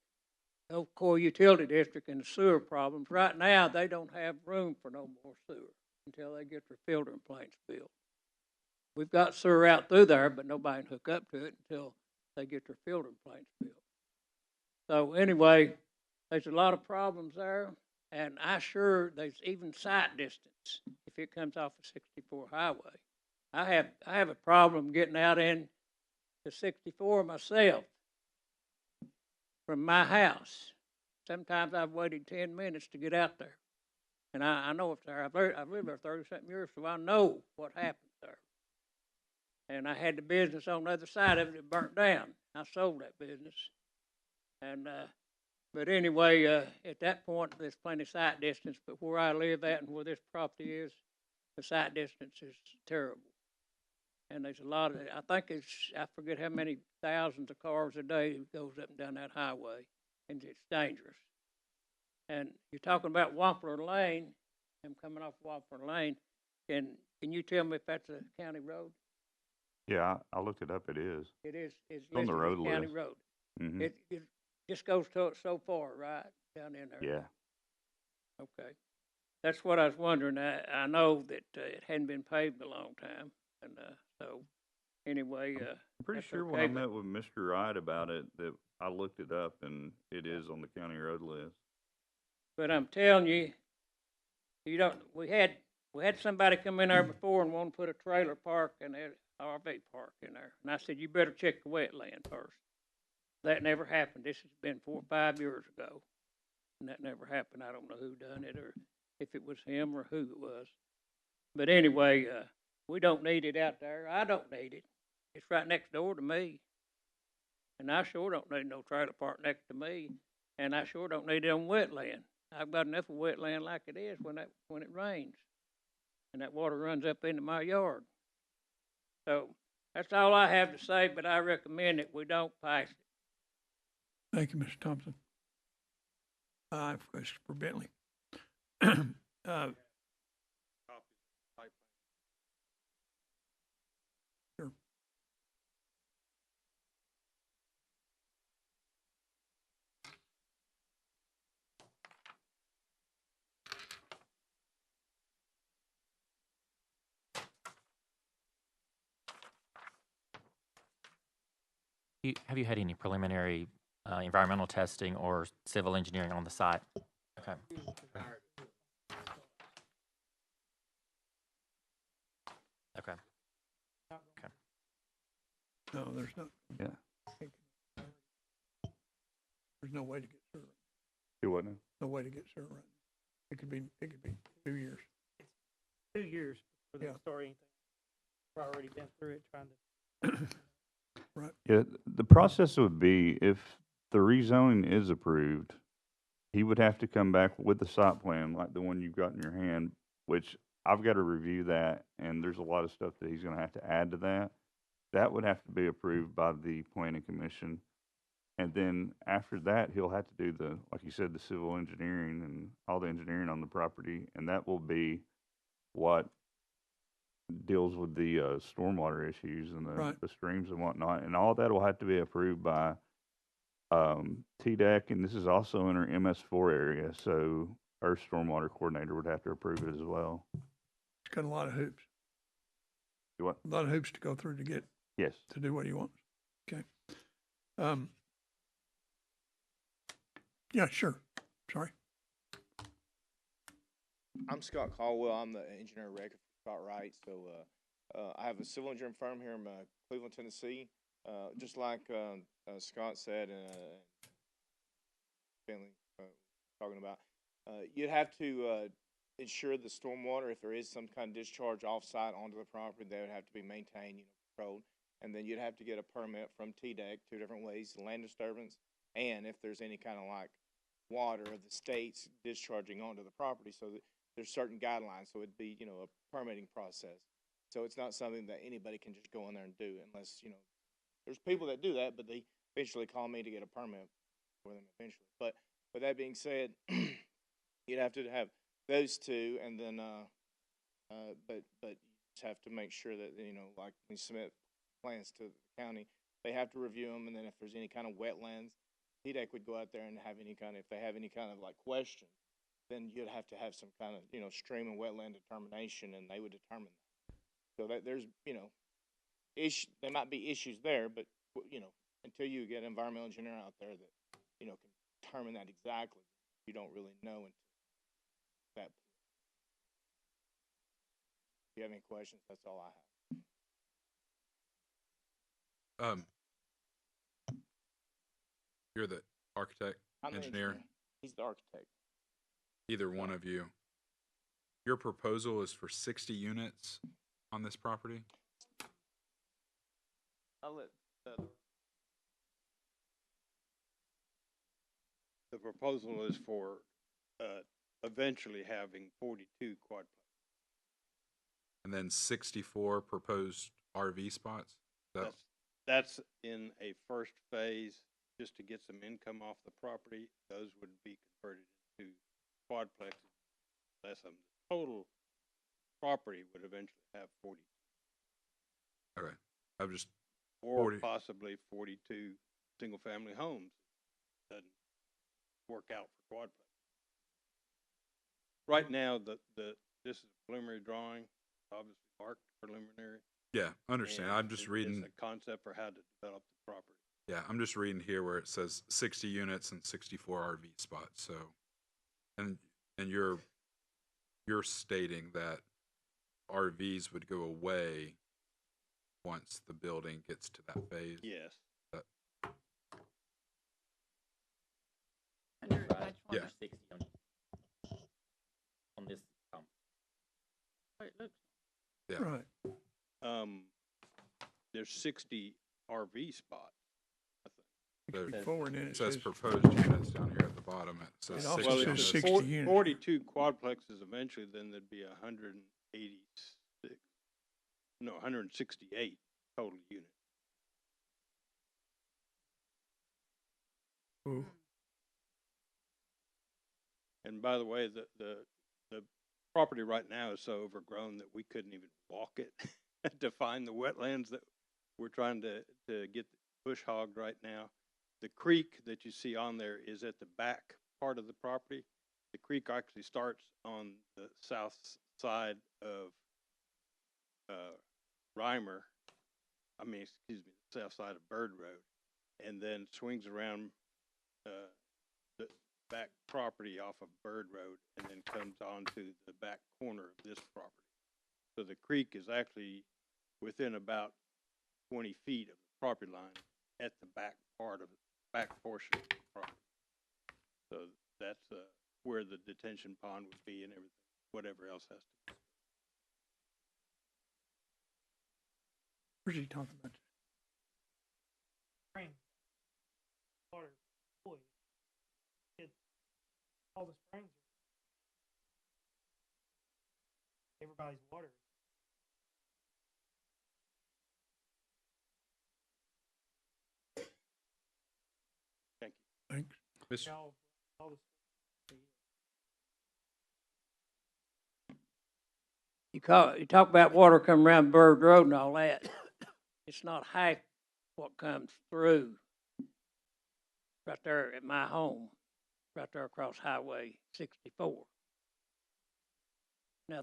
Speaker 20: District and the sewer problems. Right now, they don't have room for no more sewer until they get their filtering plants built. We've got sewer out through there, but nobody can hook up to it until they get their filtering plants built. So anyway, there's a lot of problems there, and there's even sight distance if it comes off of 64 highway. I have a problem getting out in to 64 myself from my house. Sometimes I've waited 10 minutes to get out there. And I know it's there. I've lived there 30-something years, so I know what happens there. And I had the business on the other side of it that burnt down. I sold that business. And but anyway, at that point, there's plenty of sight distance. But where I live at and where this property is, the sight distance is terrible. And there's a lot of, I forget how many thousands of cars a day goes up and down that highway, and it's dangerous. And you're talking about Wampler Lane. I'm coming off Wampler Lane. Can you tell me if that's a county road?
Speaker 10: Yeah, I looked it up. It is.
Speaker 20: It is. It's
Speaker 10: on the
Speaker 20: listed as
Speaker 10: road
Speaker 20: county
Speaker 10: list.
Speaker 20: road.
Speaker 10: Mm-hmm.
Speaker 20: It just goes to it so far, right down in there.
Speaker 10: Yeah.
Speaker 20: Okay, that's what I was wondering. I know that it hadn't been paved in a long time, and so anyway,
Speaker 10: I'm pretty
Speaker 20: that's
Speaker 10: sure
Speaker 20: okay,
Speaker 10: when I
Speaker 20: but-
Speaker 10: met with Mr. Wright about it, that I looked it up and it is on the county road list.
Speaker 20: But I'm telling you, we had somebody come in there before and want to put a trailer park and an RV park in there. And I said, you better check the wetland first. That never happened. This has been 4 or 5 years ago. And that never happened. I don't know who done it or if it was him or who it was. But anyway, we don't need it out there. I don't need it. It's right next door to me. And I sure don't need no trailer park next to me. And I sure don't need it on wetland. I've got enough of wetland like it is when it rains. And that water runs up into my yard. So that's all I have to say, but I recommend that we don't pass it.
Speaker 1: Thank you, Mr. Thompson. I have a question for Bentley. Sure.
Speaker 15: Have you had any preliminary environmental testing or civil engineering on the site? Okay. Okay. Okay.
Speaker 1: No, there's not.
Speaker 10: Yeah.
Speaker 1: There's no way to get sewer.
Speaker 10: Do what now?
Speaker 1: No way to get sewer. It could be 2 years.
Speaker 9: 2 years before
Speaker 1: Yeah.
Speaker 9: they start anything. We've already been through it trying to.
Speaker 1: Right.
Speaker 10: Yeah, the process would be if the rezoning is approved, he would have to come back with the site plan like the one you've got in your hand, which I've got to review that, and there's a lot of stuff that he's going to have to add to that. That would have to be approved by the planning commission. And then after that, he'll have to do like you said, the civil engineering and all the engineering on the property, and that will be what deals with the stormwater issues and
Speaker 1: Right.
Speaker 10: the streams and whatnot, and all that will have to be approved by TDEC, and this is also in our MS4 area, so our stormwater coordinator would have to approve it as well.
Speaker 1: It's got a lot of hoops,
Speaker 10: You what?
Speaker 1: a lot of hoops to go through to get,
Speaker 10: Yes.
Speaker 1: to do what he wants. Okay. Yeah, sure. Sorry.
Speaker 21: I'm Scott Caldwell. I'm the engineer of record for Scott Wright. So I have a civil engineering firm here in Cleveland, Tennessee. Just like Scott said and Bentley talking about, you'd have to ensure the stormwater, if there is some kind of discharge off-site onto the property, they would have to be maintained, controlled. And then you'd have to get a permit from TDEC, two different ways, land disturbance, and if there's any kind of like water of the states discharging onto the property, so that there's certain guidelines, so it'd be, a permitting process. So it's not something that anybody can just go in there and do unless, there's people that do that, but they eventually call me to get a permit for them eventually. But with that being said, you'd have to have those two, and then, but you just have to make sure that, like when you submit plans to the county, they have to review them, and then if there's any kind of wetlands, TDEC would go out there and have any kind of, if they have any kind of like question, then you'd have to have some kind of, stream and wetland determination, and they would determine that. So that there's, there might be issues there, but, until you get an environmental engineer out there that, can determine that exactly, you don't really know until that point. If you have any questions, that's all I have.
Speaker 5: You're the architect,
Speaker 21: I'm the
Speaker 5: engineer,
Speaker 21: He's the architect.
Speaker 5: either one of you. Your proposal is for 60 units on this property?
Speaker 21: I'll let
Speaker 17: The proposal is for eventually having 42 quadplex.
Speaker 5: And then 64 proposed RV spots?
Speaker 17: That's in a first phase, just to get some income off the property. Those would be converted into quadplexes. That's the total property would eventually have 40.
Speaker 5: Okay, I'm just
Speaker 17: Or
Speaker 5: 40.
Speaker 17: possibly 42 single-family homes. Doesn't work out for quadplex. Right now, this is a preliminary drawing, obviously marked preliminary.
Speaker 5: Yeah, I understand.
Speaker 17: and
Speaker 5: I'm just reading.
Speaker 17: It's a concept for how to develop the property.
Speaker 5: Yeah, I'm just reading here where it says 60 units and 64 RV spots. So, and you're stating that RVs would go away once the building gets to that phase.
Speaker 17: Yes.
Speaker 5: That, yeah.
Speaker 15: 60 on this.
Speaker 5: Yeah.
Speaker 1: Right.
Speaker 17: There's 60 RV spots, I think.
Speaker 5: So
Speaker 1: Forward in
Speaker 5: it says proposed units down here at the bottom. It says
Speaker 1: It also
Speaker 5: 60
Speaker 1: says
Speaker 5: units.
Speaker 1: 60 units.
Speaker 17: 42 quadplexes eventually, then there'd be 168 total units.
Speaker 1: Ooh.
Speaker 17: And by the way, the property right now is so overgrown that we couldn't even walk it to find the wetlands that we're trying to get bush hogged right now. The creek that you see on there is at the back part of the property. The creek actually starts on the south side of the south side of Bird Road, and then swings around the back property off of Bird Road, and then comes onto the back corner of this property. So the creek is actually within about 20 feet of the property line at the back portion of the property. So that's where the detention pond would be and everything, whatever else has to be.
Speaker 1: Where's he talking about?
Speaker 9: Spring. Water. Boy. All the springs are everybody's water.
Speaker 17: Thank you.
Speaker 1: Thanks.
Speaker 5: Mr.
Speaker 9: All the
Speaker 20: you talk about water coming around Bird Road and all that. It's not half what comes through right there at my home, right there across Highway 64. Now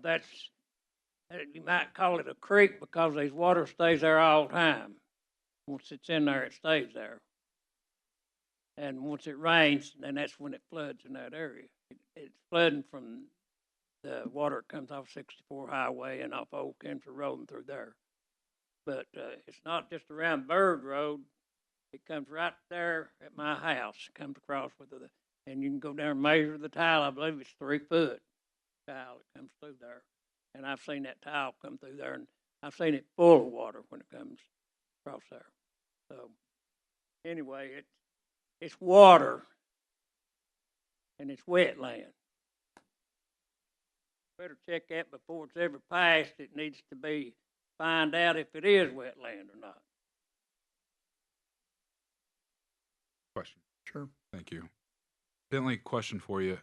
Speaker 20: you might call it a creek because there's water stays there all the time. Once it's in there, it stays there. And once it rains, then that's when it floods in that area. It's flooding from the water that comes off 64 Highway and off Old Country Road and through there. But it's not just around Bird Road. It comes right there at my house. It comes across with and you can go down and measure the tile. I believe it's 3 foot tile that comes through there. And I've seen that tile come through there, and I've seen it full of water when it comes across there. So anyway, it's water and it's wetland. Better check that before it's ever passed. It needs to be find out if it is wetland or not.
Speaker 5: Question.
Speaker 1: Sure.
Speaker 5: Thank you. Bentley, question for you.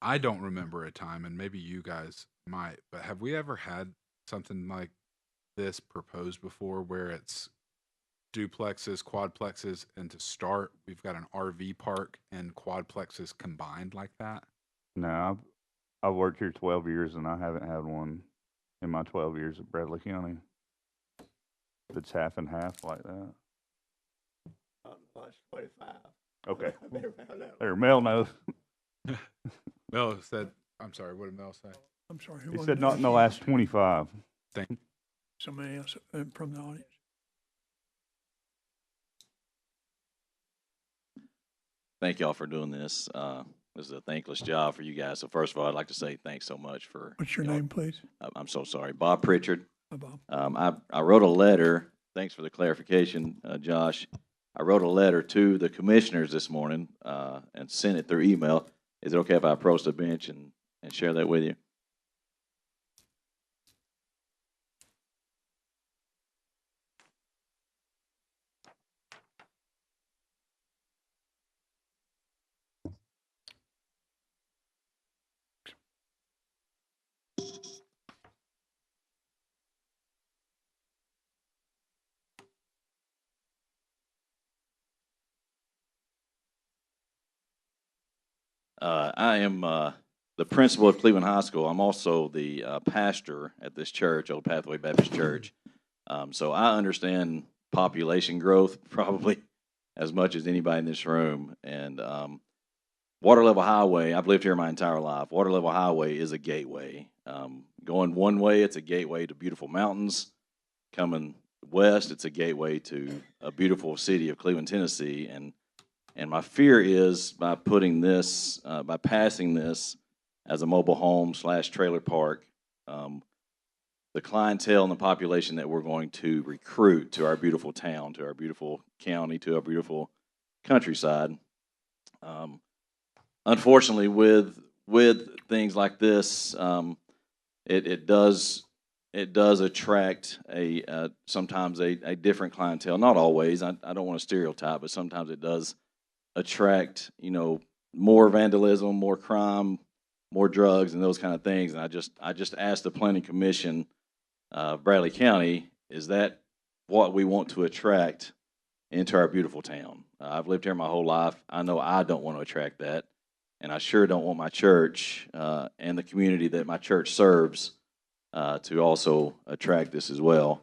Speaker 5: I don't remember a time, and maybe you guys might, but have we ever had something like this proposed before where it's duplexes, quadplexes, and to start, we've got an RV park and quadplexes combined like that?
Speaker 10: No, I've worked here 12 years and I haven't had one in my 12 years at Bradley County. It's half and half like that.
Speaker 6: It's 25.
Speaker 10: Okay.
Speaker 6: I never found out.
Speaker 10: There, Mel knows.
Speaker 5: Mel said, I'm sorry, what did Mel say?
Speaker 1: I'm sorry.
Speaker 10: He said not in the last 25.
Speaker 1: Somebody else from the audience.
Speaker 4: Thank y'all for doing this. This is a thankless job for you guys. So first of all, I'd like to say thanks so much for.
Speaker 1: What's your name, please?
Speaker 4: I'm so sorry, Bob Pritchard.
Speaker 1: Hi, Bob.
Speaker 4: I wrote a letter. Thanks for the clarification, Josh. I wrote a letter to the commissioners this morning and sent it through email. Is it okay if I approach the bench and share that with you? I am the principal of Cleveland High School. I'm also the pastor at this church, Old Pathway Baptist Church. So I understand population growth probably as much as anybody in this room. And Water Level Highway, I've lived here my entire life. Water Level Highway is a gateway. Going one way, it's a gateway to beautiful mountains. Coming west, it's a gateway to a beautiful city of Cleveland, Tennessee. And my fear is by putting this, by passing this as a mobile home / trailer park, the clientele and the population that we're going to recruit to our beautiful town, to our beautiful county, to our beautiful countryside. Unfortunately, with things like this, it does attract sometimes a different clientele. Not always. I don't want to stereotype, but sometimes it does attract, more vandalism, more crime, more drugs, and those kind of things. And I just asked the Planning Commission of Bradley County, is that what we want to attract into our beautiful town? I've lived here my whole life. I know I don't want to attract that, and I sure don't want my church and the community that my church serves to also attract this as well.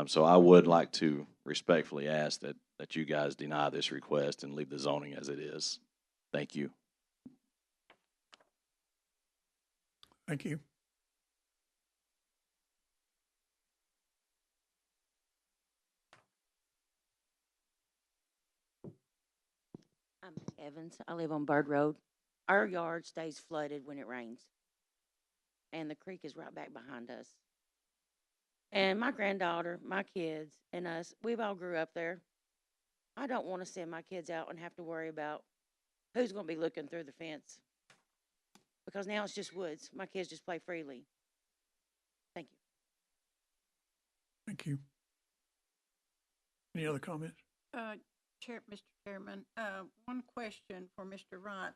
Speaker 4: So I would like to respectfully ask that you guys deny this request and leave the zoning as it is. Thank you.
Speaker 1: Thank you.
Speaker 19: I'm Evans. I live on Bird Road. Our yard stays flooded when it rains. And the creek is right back behind us. And my granddaughter, my kids, and us, we've all grew up there. I don't want to send my kids out and have to worry about who's going to be looking through the fence. Because now it's just woods. My kids just play freely. Thank you.
Speaker 1: Thank you. Any other comments?
Speaker 3: Mr. Chairman, one question for Mr. Wright.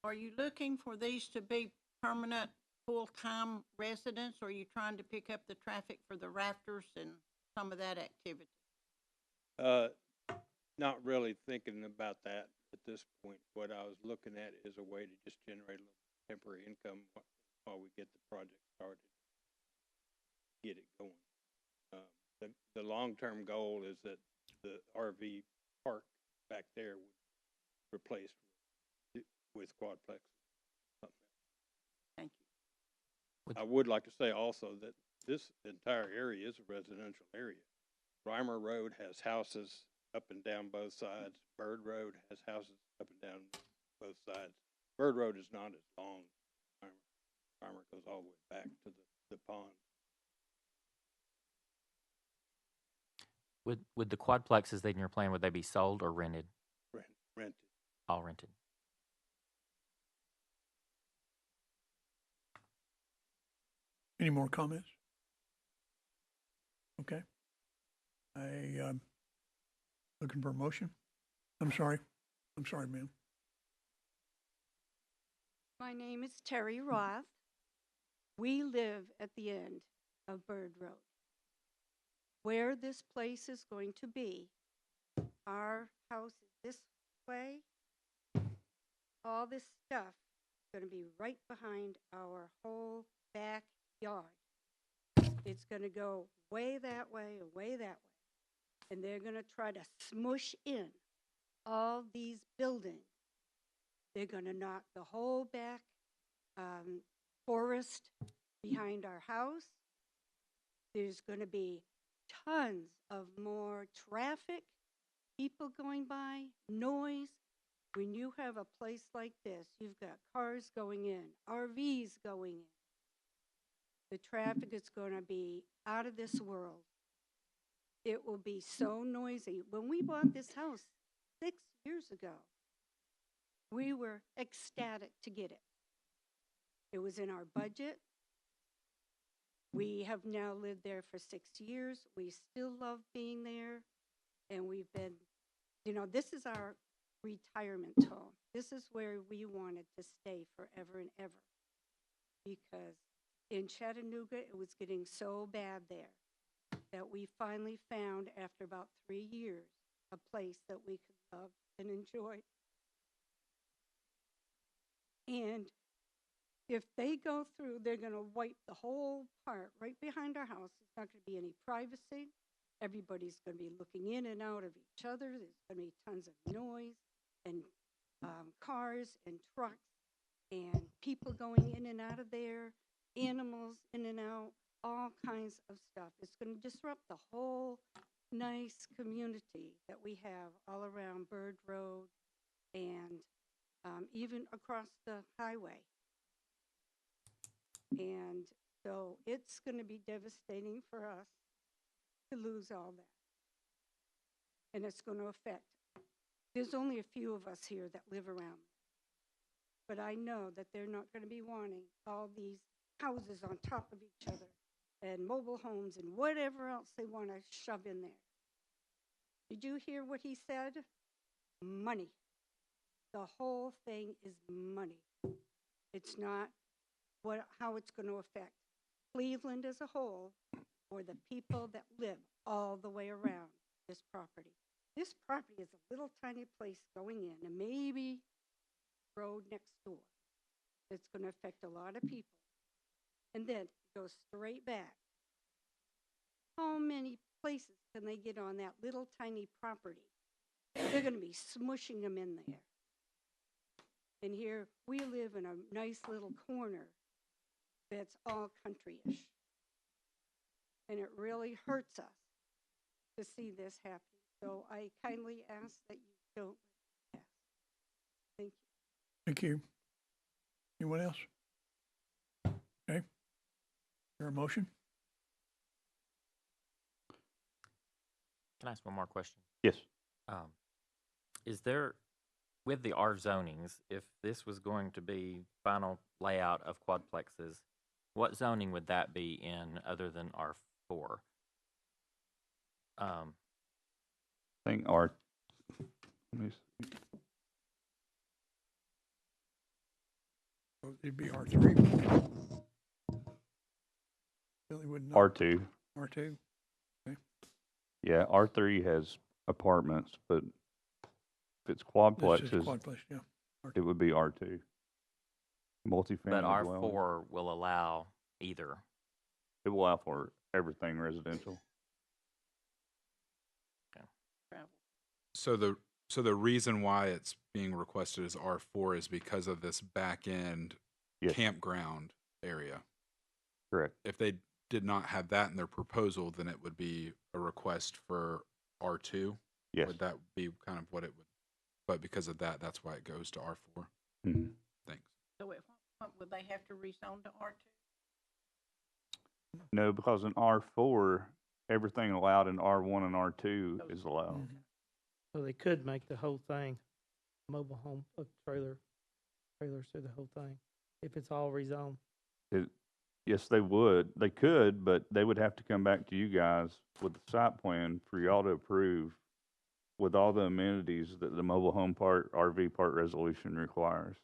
Speaker 3: Are you looking for these to be permanent full-time residents, or are you trying to pick up the traffic for the rafters and some of that activity?
Speaker 17: Not really thinking about that at this point. What I was looking at is a way to just generate a little temporary income while we get the project started, get it going. The long-term goal is that the RV park back there would be replaced with quadplex.
Speaker 3: Thank
Speaker 17: I would like to say also that this entire area is a residential area. Reimer Road has houses up and down both sides. Bird Road has houses up and down both sides. Bird Road is not as long as Reimer. Reimer goes all the way back to the pond.
Speaker 15: Would the quadplexes in your plan, would they be sold or rented?
Speaker 17: Rented.
Speaker 15: All rented.
Speaker 1: Any more comments? Okay. Looking for a motion? I'm sorry, ma'am.
Speaker 7: My name is Terry Roth. We live at the end of Bird Road. Where this place is going to be, our house is this way. All this stuff is going to be right behind our whole backyard. It's going to go way that way, way that way. And they're going to try to smush in all these buildings. They're going to knock the whole back forest behind our house. There's going to be tons of more traffic, people going by, noise. When you have a place like this, you've got cars going in, RVs going in. The traffic is going to be out of this world. It will be so noisy. When we bought this house 6 years ago, we were ecstatic to get it. It was in our budget. We have now lived there for 6 years. We still love being there. And we've been, this is our retirement home. This is where we wanted to stay forever and ever. Because in Chattanooga, it was getting so bad there that we finally found, after about 3 years, a place that we could love and enjoy. And if they go through, they're going to wipe the whole part right behind our house. There's not going to be any privacy. Everybody's going to be looking in and out of each other. There's going to be tons of noise and cars and trucks and people going in and out of there, animals in and out, all kinds of stuff. It's going to disrupt the whole nice community that we have all around Bird Road and even across the highway. And so it's going to be devastating for us to lose all that. And it's going to affect. There's only a few of us here that live around. But I know that they're not going to be wanting all these houses on top of each other and mobile homes and whatever else they want to shove in there. Did you hear what he said? Money. The whole thing is money. It's not how it's going to affect Cleveland as a whole or the people that live all the way around this property. This property is a little tiny place going in, and maybe road next door. It's going to affect a lot of people. And then it goes straight back. How many places can they get on that little tiny property? They're going to be smushing them in there. And here we live in a nice little corner that's all country-ish. And it really hurts us to see this happen. So I kindly ask that you don't let it pass. Thank you.
Speaker 1: Thank you. Anyone else? Okay. Is there a motion?
Speaker 15: Can I ask one more question?
Speaker 10: Yes.
Speaker 15: Is there, with the R zonings, if this was going to be final layout of quadplexes, what zoning would that be in other than R4?
Speaker 10: I think let me see.
Speaker 1: It'd be R3. Billy would know.
Speaker 10: R2.
Speaker 1: R2?
Speaker 10: Yeah, R3 has apartments, but if it's
Speaker 1: This is
Speaker 10: quadplexes,
Speaker 1: quadplex, yeah.
Speaker 10: it would be R2. Multifamily
Speaker 15: But
Speaker 10: dwellings.
Speaker 15: R4 will allow either.
Speaker 10: It will allow for everything residential.
Speaker 5: So the reason why it's being requested as R4 is because of this back end
Speaker 10: Yes.
Speaker 5: campground area.
Speaker 10: Correct.
Speaker 5: If they did not have that in their proposal, then it would be a request for R2.
Speaker 10: Yes.
Speaker 5: Would that be kind of what it would? But because of that, that's why it goes to R4.
Speaker 10: Mhm.
Speaker 5: Thanks.
Speaker 3: So at what point would they have to rezone to R2?
Speaker 10: No, because in R4, everything allowed in R1 and R2 is allowed.
Speaker 9: So they could make the whole thing mobile home, trailers through the whole thing, if it's all rezoned.
Speaker 10: Yes, they would. They could, but they would have to come back to you guys with the site plan for y'all to approve with all the amenities that the mobile home park, RV park resolution requires.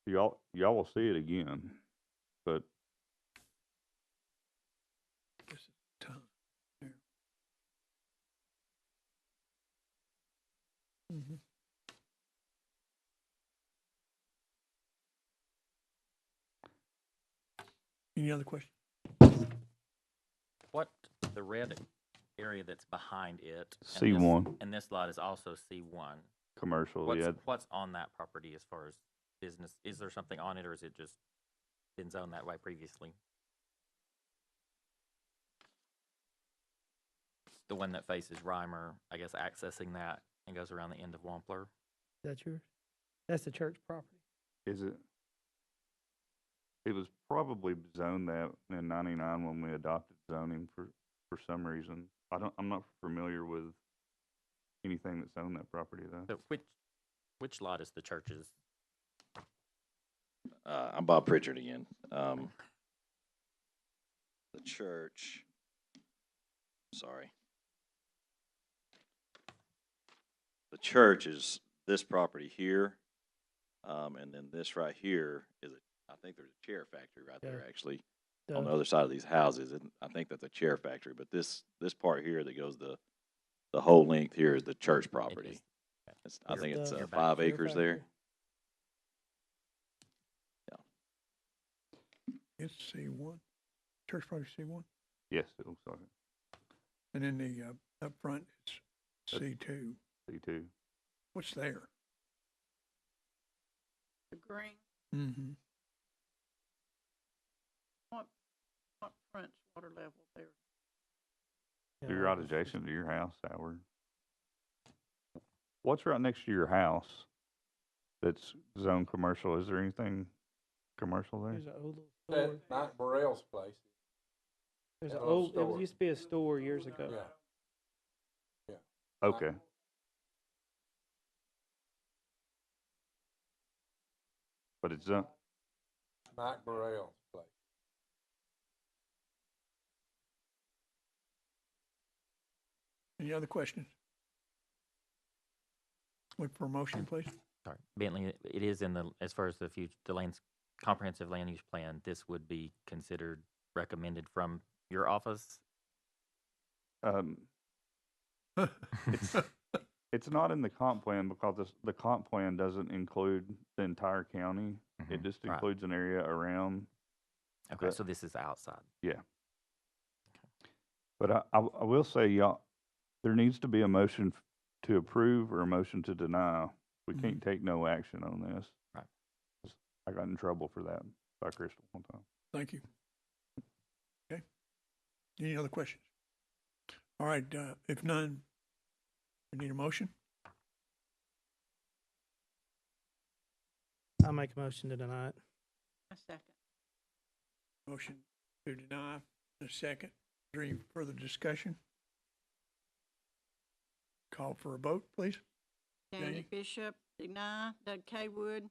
Speaker 10: Y'all will see it again, but
Speaker 1: This is tough. There. Mhm. Any other questions?
Speaker 15: What, the red area that's behind it?
Speaker 10: C1.
Speaker 15: And this lot is also C1.
Speaker 10: commercial,
Speaker 15: What's,
Speaker 10: yeah.
Speaker 15: what's on that property as far as business? Is there something on it, or is it just been zoned that way previously? The one that faces Reimer, I guess accessing that and goes around the end of Wampler.
Speaker 9: Is that yours? That's the church property.
Speaker 10: Is it? It was probably zoned that in '99 when we adopted zoning for some reason. I'm not familiar with anything that's owned that property though.
Speaker 15: So which lot is the church's?
Speaker 4: I'm Bob Pritchard again. The church, sorry. The church is this property here, and then this right here is I think there's a chair factory right there actually on the other side of these houses, and I think that's a chair factory. But this part here that goes the whole length here is the church property. I think it's 5 acres there.
Speaker 1: It's C1. Church property C1.
Speaker 10: Yes, it looks like it.
Speaker 1: And then the up front is C2.
Speaker 10: C2.
Speaker 1: What's there?
Speaker 3: The green,
Speaker 1: Mm-hmm.
Speaker 3: what front's water level there?
Speaker 10: You're right adjacent to your house, Howard. What's right next to your house that's zone commercial? Is there anything commercial there?
Speaker 9: There's an old little store.
Speaker 11: Mike Burrell's place.
Speaker 9: There's
Speaker 11: That
Speaker 9: an
Speaker 11: little
Speaker 9: old,
Speaker 11: store.
Speaker 9: there used to be a store years ago.
Speaker 11: Yeah.
Speaker 10: Okay. But it's
Speaker 11: Mike Burrell's place.
Speaker 1: Any other questions? Look for a motion, please.
Speaker 15: Sorry, Bentley, it is in the, as far as the future, the land's comprehensive land use plan, this would be considered recommended from your office?
Speaker 10: It's not in the comp plan because the comp plan doesn't include the entire county. It just
Speaker 15: right.
Speaker 10: includes an area around.
Speaker 15: Okay,
Speaker 10: the-
Speaker 15: so this is outside.
Speaker 10: Yeah. But I will say, y'all, there needs to be a motion to approve or a motion to deny. We can't take no action on this.
Speaker 15: Right.
Speaker 10: I got in trouble for that by Crystal one time.
Speaker 1: Thank you. Okay. Any other questions? All right, if none, we need a motion.
Speaker 9: I'll make a motion to deny it.
Speaker 3: A second.
Speaker 1: Motion to deny, a second. Is there any further discussion? Call for a vote, please.
Speaker 3: Danny
Speaker 1: Danny?
Speaker 3: Bishop, deny. Doug Kaywood,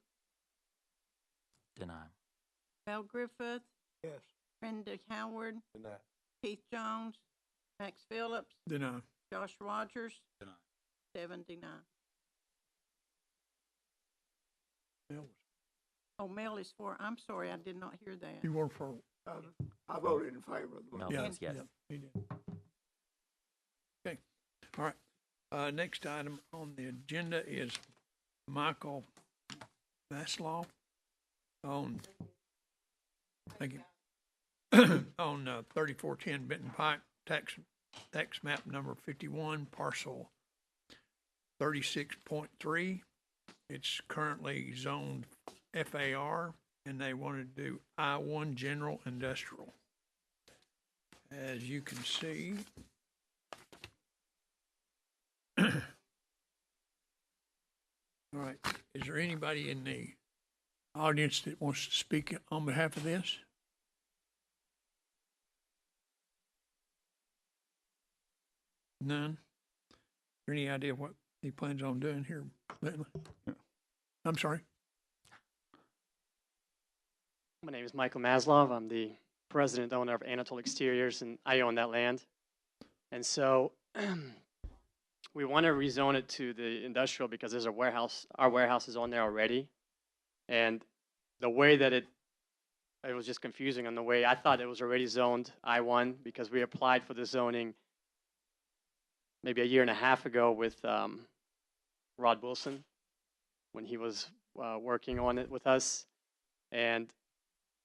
Speaker 15: Deny.
Speaker 3: Mel Griffith,
Speaker 1: Yes.
Speaker 3: Brenda Howard,
Speaker 11: Deny.
Speaker 3: Keith Jones, Max Phillips,
Speaker 1: Deny.
Speaker 3: Josh Rogers,
Speaker 5: Deny.
Speaker 3: 7 deny.
Speaker 1: Mel,
Speaker 3: Oh, Mel is for, I'm sorry, I did not hear that.
Speaker 1: you were for
Speaker 8: I voted in favor of the.
Speaker 15: Mel
Speaker 1: Yeah,
Speaker 15: votes yes.
Speaker 1: yeah, he did. Okay, all right. Next item on the agenda is Michael Vaslov on, thank you, on 3410 Benton Pike, tax map number 51, parcel 36.3. It's currently zoned FAR, and they want to do I-1 general industrial. As you can see, all right, is there anybody in the audience that wants to speak on behalf of this? None? Any idea what he plans on doing here, Bentley? I'm sorry?
Speaker 2: My name is Michael Maslov. I'm the president owner of Anatole Exteriors, and I own that land. And so we want to rezone it to the industrial because there's a warehouse. Our warehouse is on there already. And the way that it was just confusing on the way. I thought it was already zoned I-1 because we applied for the zoning maybe a year and a half ago with Rod Wilson when he was working on it with us. And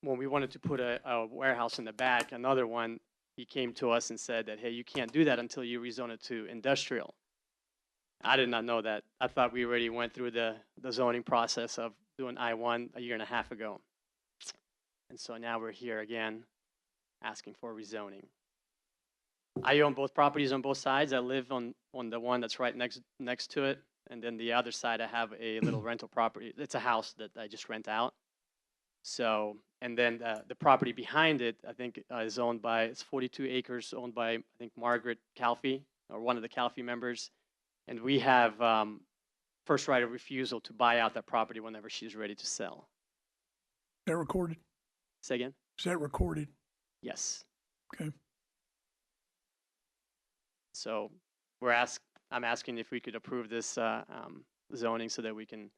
Speaker 2: when we wanted to put a warehouse in the back, another one, he came to us and said that, hey, you can't do that until you rezone it to industrial. I did not know that. I thought we already went through the zoning process of doing I-1 a year and a half ago. And so now we're here again asking for rezoning. I own both properties on both sides. I live on the one that's right next to it. And then the other side, I have a little rental property. It's a house that I just rent out. So, and then the property behind it, I think is owned by, it's 42 acres owned by, I think, Margaret Calfee, or one of the Calfee members. And we have first right of refusal to buy out that property whenever she's ready to sell.
Speaker 1: Is that recorded?
Speaker 2: Say again?
Speaker 1: Is that recorded?
Speaker 2: Yes.
Speaker 1: Okay.
Speaker 2: So I'm asking if we could approve this zoning so that we can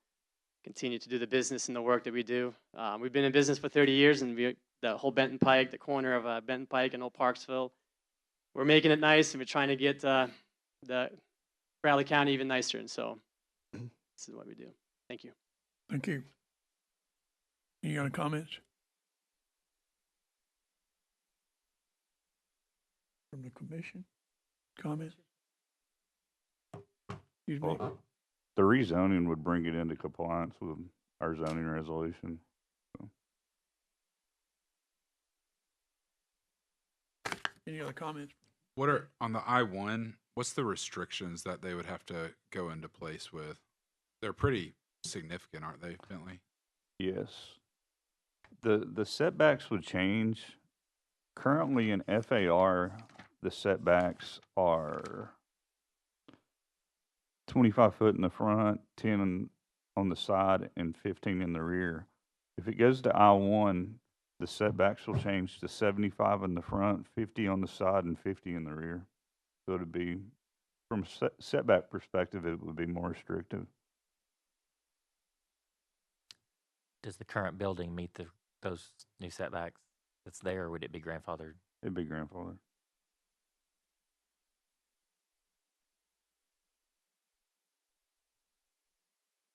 Speaker 2: continue to do the business and the work that we do. We've been in business for 30 years, and the whole Benton Pike, the corner of Benton Pike and Old Parksville, we're making it nice, and we're trying to get the Bradley County even nicer. And so this is what we do. Thank you.
Speaker 1: Thank you. Any other comments? From the commission? Comments? Excuse me?
Speaker 10: Well, the rezoning would bring it into compliance with our zoning resolution. So.
Speaker 1: Any other comments?
Speaker 5: What are, on the I-1, what's the restrictions that they would have to go into place with? They're pretty significant, aren't they, Bentley?
Speaker 10: Yes. The setbacks would change. Currently in FAR, the setbacks are 25 foot in the front, 10 on the side, and 15 in the rear. If it goes to I-1, the setbacks will change to 75 in the front, 50 on the side, and 50 in the rear. So it'd be, from a setback perspective, it would be more restrictive.
Speaker 15: Does the current building meet those new setbacks that's there, or would it be grandfathered?
Speaker 10: It'd be grandfathered.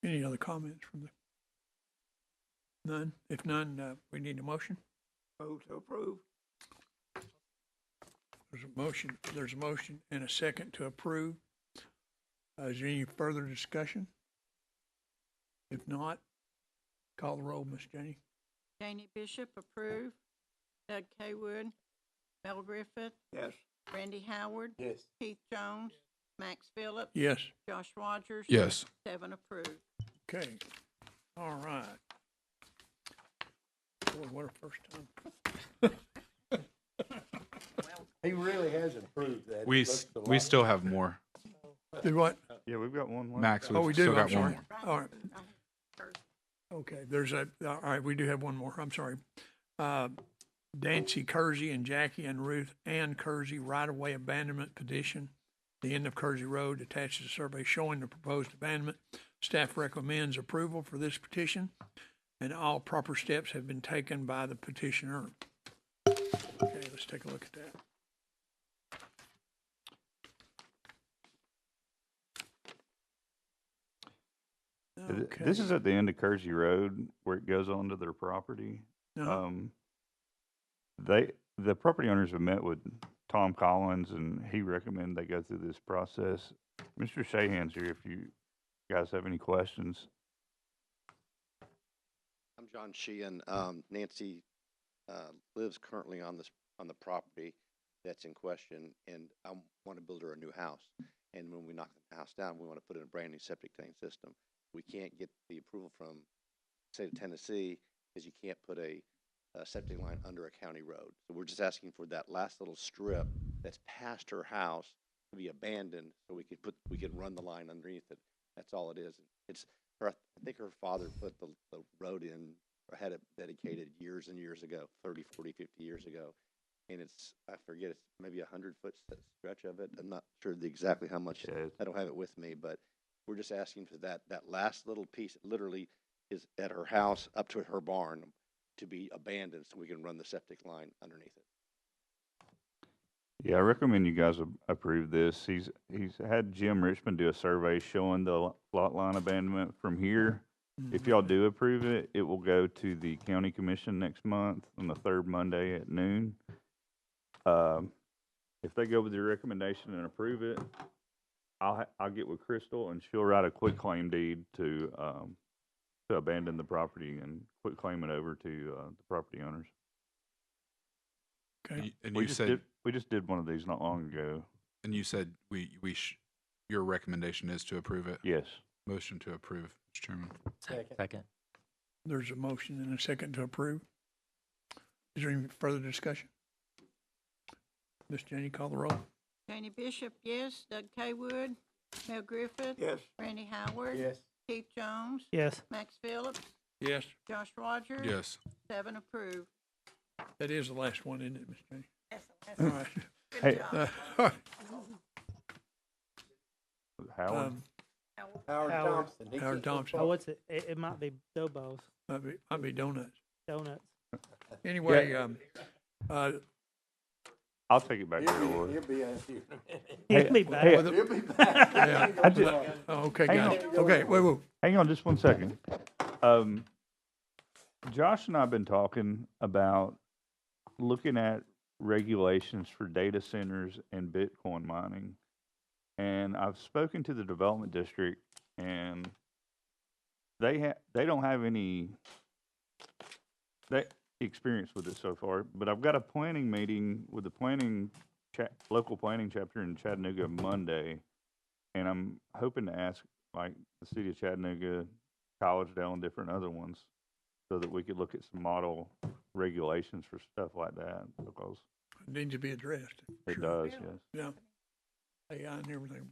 Speaker 1: Any other comments from the? None? If none, we need a motion.
Speaker 8: Move to approve.
Speaker 1: There's a motion and a second to approve. Is there any further discussion? If not, call the roll, Ms. Jenny.
Speaker 3: Janie Bishop, approve. Doug Haywood, Mel Griffith.
Speaker 8: Yes.
Speaker 3: Randy Howard.
Speaker 11: Yes.
Speaker 3: Keith Jones. Max Phillips.
Speaker 1: Yes.
Speaker 3: Josh Rogers.
Speaker 5: Yes.
Speaker 3: 7 approved.
Speaker 1: Okay. All right. Boy, what a first time.
Speaker 11: He really has improved that.
Speaker 5: We still have more.
Speaker 1: Did what?
Speaker 10: Yeah, we've got one left.
Speaker 5: Max,
Speaker 1: Oh,
Speaker 5: we've
Speaker 1: we
Speaker 5: still
Speaker 1: do?
Speaker 5: got
Speaker 1: I'm sorry.
Speaker 5: one more.
Speaker 1: All right. Okay, all right, we do have one more. I'm sorry. Dancy Kersey and Jackie and Ruth Ann Kersey right-of-way abandonment petition. The end of Kersey Road attaches a survey showing the proposed abandonment. Staff recommends approval for this petition, and all proper steps have been taken by the petitioner. Okay, let's take a look at that.
Speaker 10: This is at the end of Kersey Road where it goes onto their property.
Speaker 1: Uh-huh.
Speaker 10: The property owners have met with Tom Collins, and he recommended they go through this process. Mr. Shahan's here if you guys have any questions.
Speaker 12: I'm John Sheehan. Nancy lives currently on the property that's in question, and I want to build her a new house. And when we knock the house down, we want to put in a brand new septic tank system. We can't get the approval from the state of Tennessee because you can't put a septic line under a county road. So we're just asking for that last little strip that's past her house to be abandoned, so we could run the line underneath it. That's all it is. It's her. I think her father put the road in, or had it dedicated years and years ago, 30, 40, 50 years ago. And it's, I forget, it's maybe 100-foot stretch of it. I'm not sure exactly how much. I don't have it with me, but we're just asking for that last little piece. It literally is at her house up to her barn to be abandoned, so we can run the septic line underneath it.
Speaker 10: Yeah, I recommend you guys approve this. He's had Jim Richmond do a survey showing the lot line abandonment from here. If y'all do approve it, it will go to the county commission next month on the third Monday at noon. If they go with your recommendation and approve it, I'll get with Crystal and she'll write a quitclaim deed to abandon the property and quitclaim it over to the property owners.
Speaker 1: Okay.
Speaker 5: And
Speaker 10: we
Speaker 5: you said
Speaker 10: we just did one of these not long ago.
Speaker 5: And you said your recommendation is to approve it?
Speaker 10: Yes.
Speaker 5: Motion to approve, Mr. Chairman.
Speaker 15: Second.
Speaker 1: There's a motion and a second to approve. Is there any further discussion? Ms. Jenny, call the roll.
Speaker 3: Janie Bishop, yes. Doug Kaywood, Mel Griffith.
Speaker 11: Yes.
Speaker 3: Randy Howard.
Speaker 11: Yes.
Speaker 3: Keith Jones.
Speaker 9: Yes.
Speaker 3: Max Phillips.
Speaker 1: Yes.
Speaker 3: Josh Rogers.
Speaker 5: Yes.
Speaker 3: 7 approved.
Speaker 1: That is the last one, isn't it, Ms. Jenny?
Speaker 3: Yes,
Speaker 1: All right.
Speaker 10: Hey.
Speaker 1: Howard.
Speaker 11: Howard Thompson. He
Speaker 1: Howard
Speaker 11: can't-
Speaker 1: Thompson.
Speaker 9: Oh, what's it? It might be Dobos,
Speaker 1: Might be donuts.
Speaker 9: donuts.
Speaker 1: Anyway,
Speaker 10: I'll take it back to the
Speaker 11: He'll
Speaker 10: order.
Speaker 11: be out here in a minute.
Speaker 9: He'll be back.
Speaker 10: Hey,
Speaker 11: He'll be back.
Speaker 1: Yeah.
Speaker 10: I just-
Speaker 1: Oh, okay,
Speaker 10: Hang
Speaker 1: got
Speaker 10: on.
Speaker 1: it. Okay, wait.
Speaker 10: Hang on just 1 second. Josh and I have been talking about looking at regulations for data centers and Bitcoin mining. And I've spoken to the development district, and they don't have any experience with it so far. But I've got a planning meeting with the local planning chapter in Chattanooga Monday, and I'm hoping to ask like the city of Chattanooga, Collegedale, and different other ones, so that we could look at some model regulations for stuff like that, because
Speaker 1: It needs to be addressed.
Speaker 10: it
Speaker 1: Sure.
Speaker 10: does, yes.
Speaker 1: Yeah. AI and everything.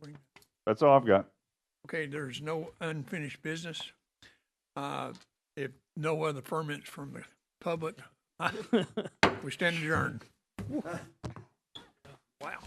Speaker 10: That's all I've got.
Speaker 1: Okay, there's no unfinished business. If no other ferments from the public, we stand adjourned. Wow.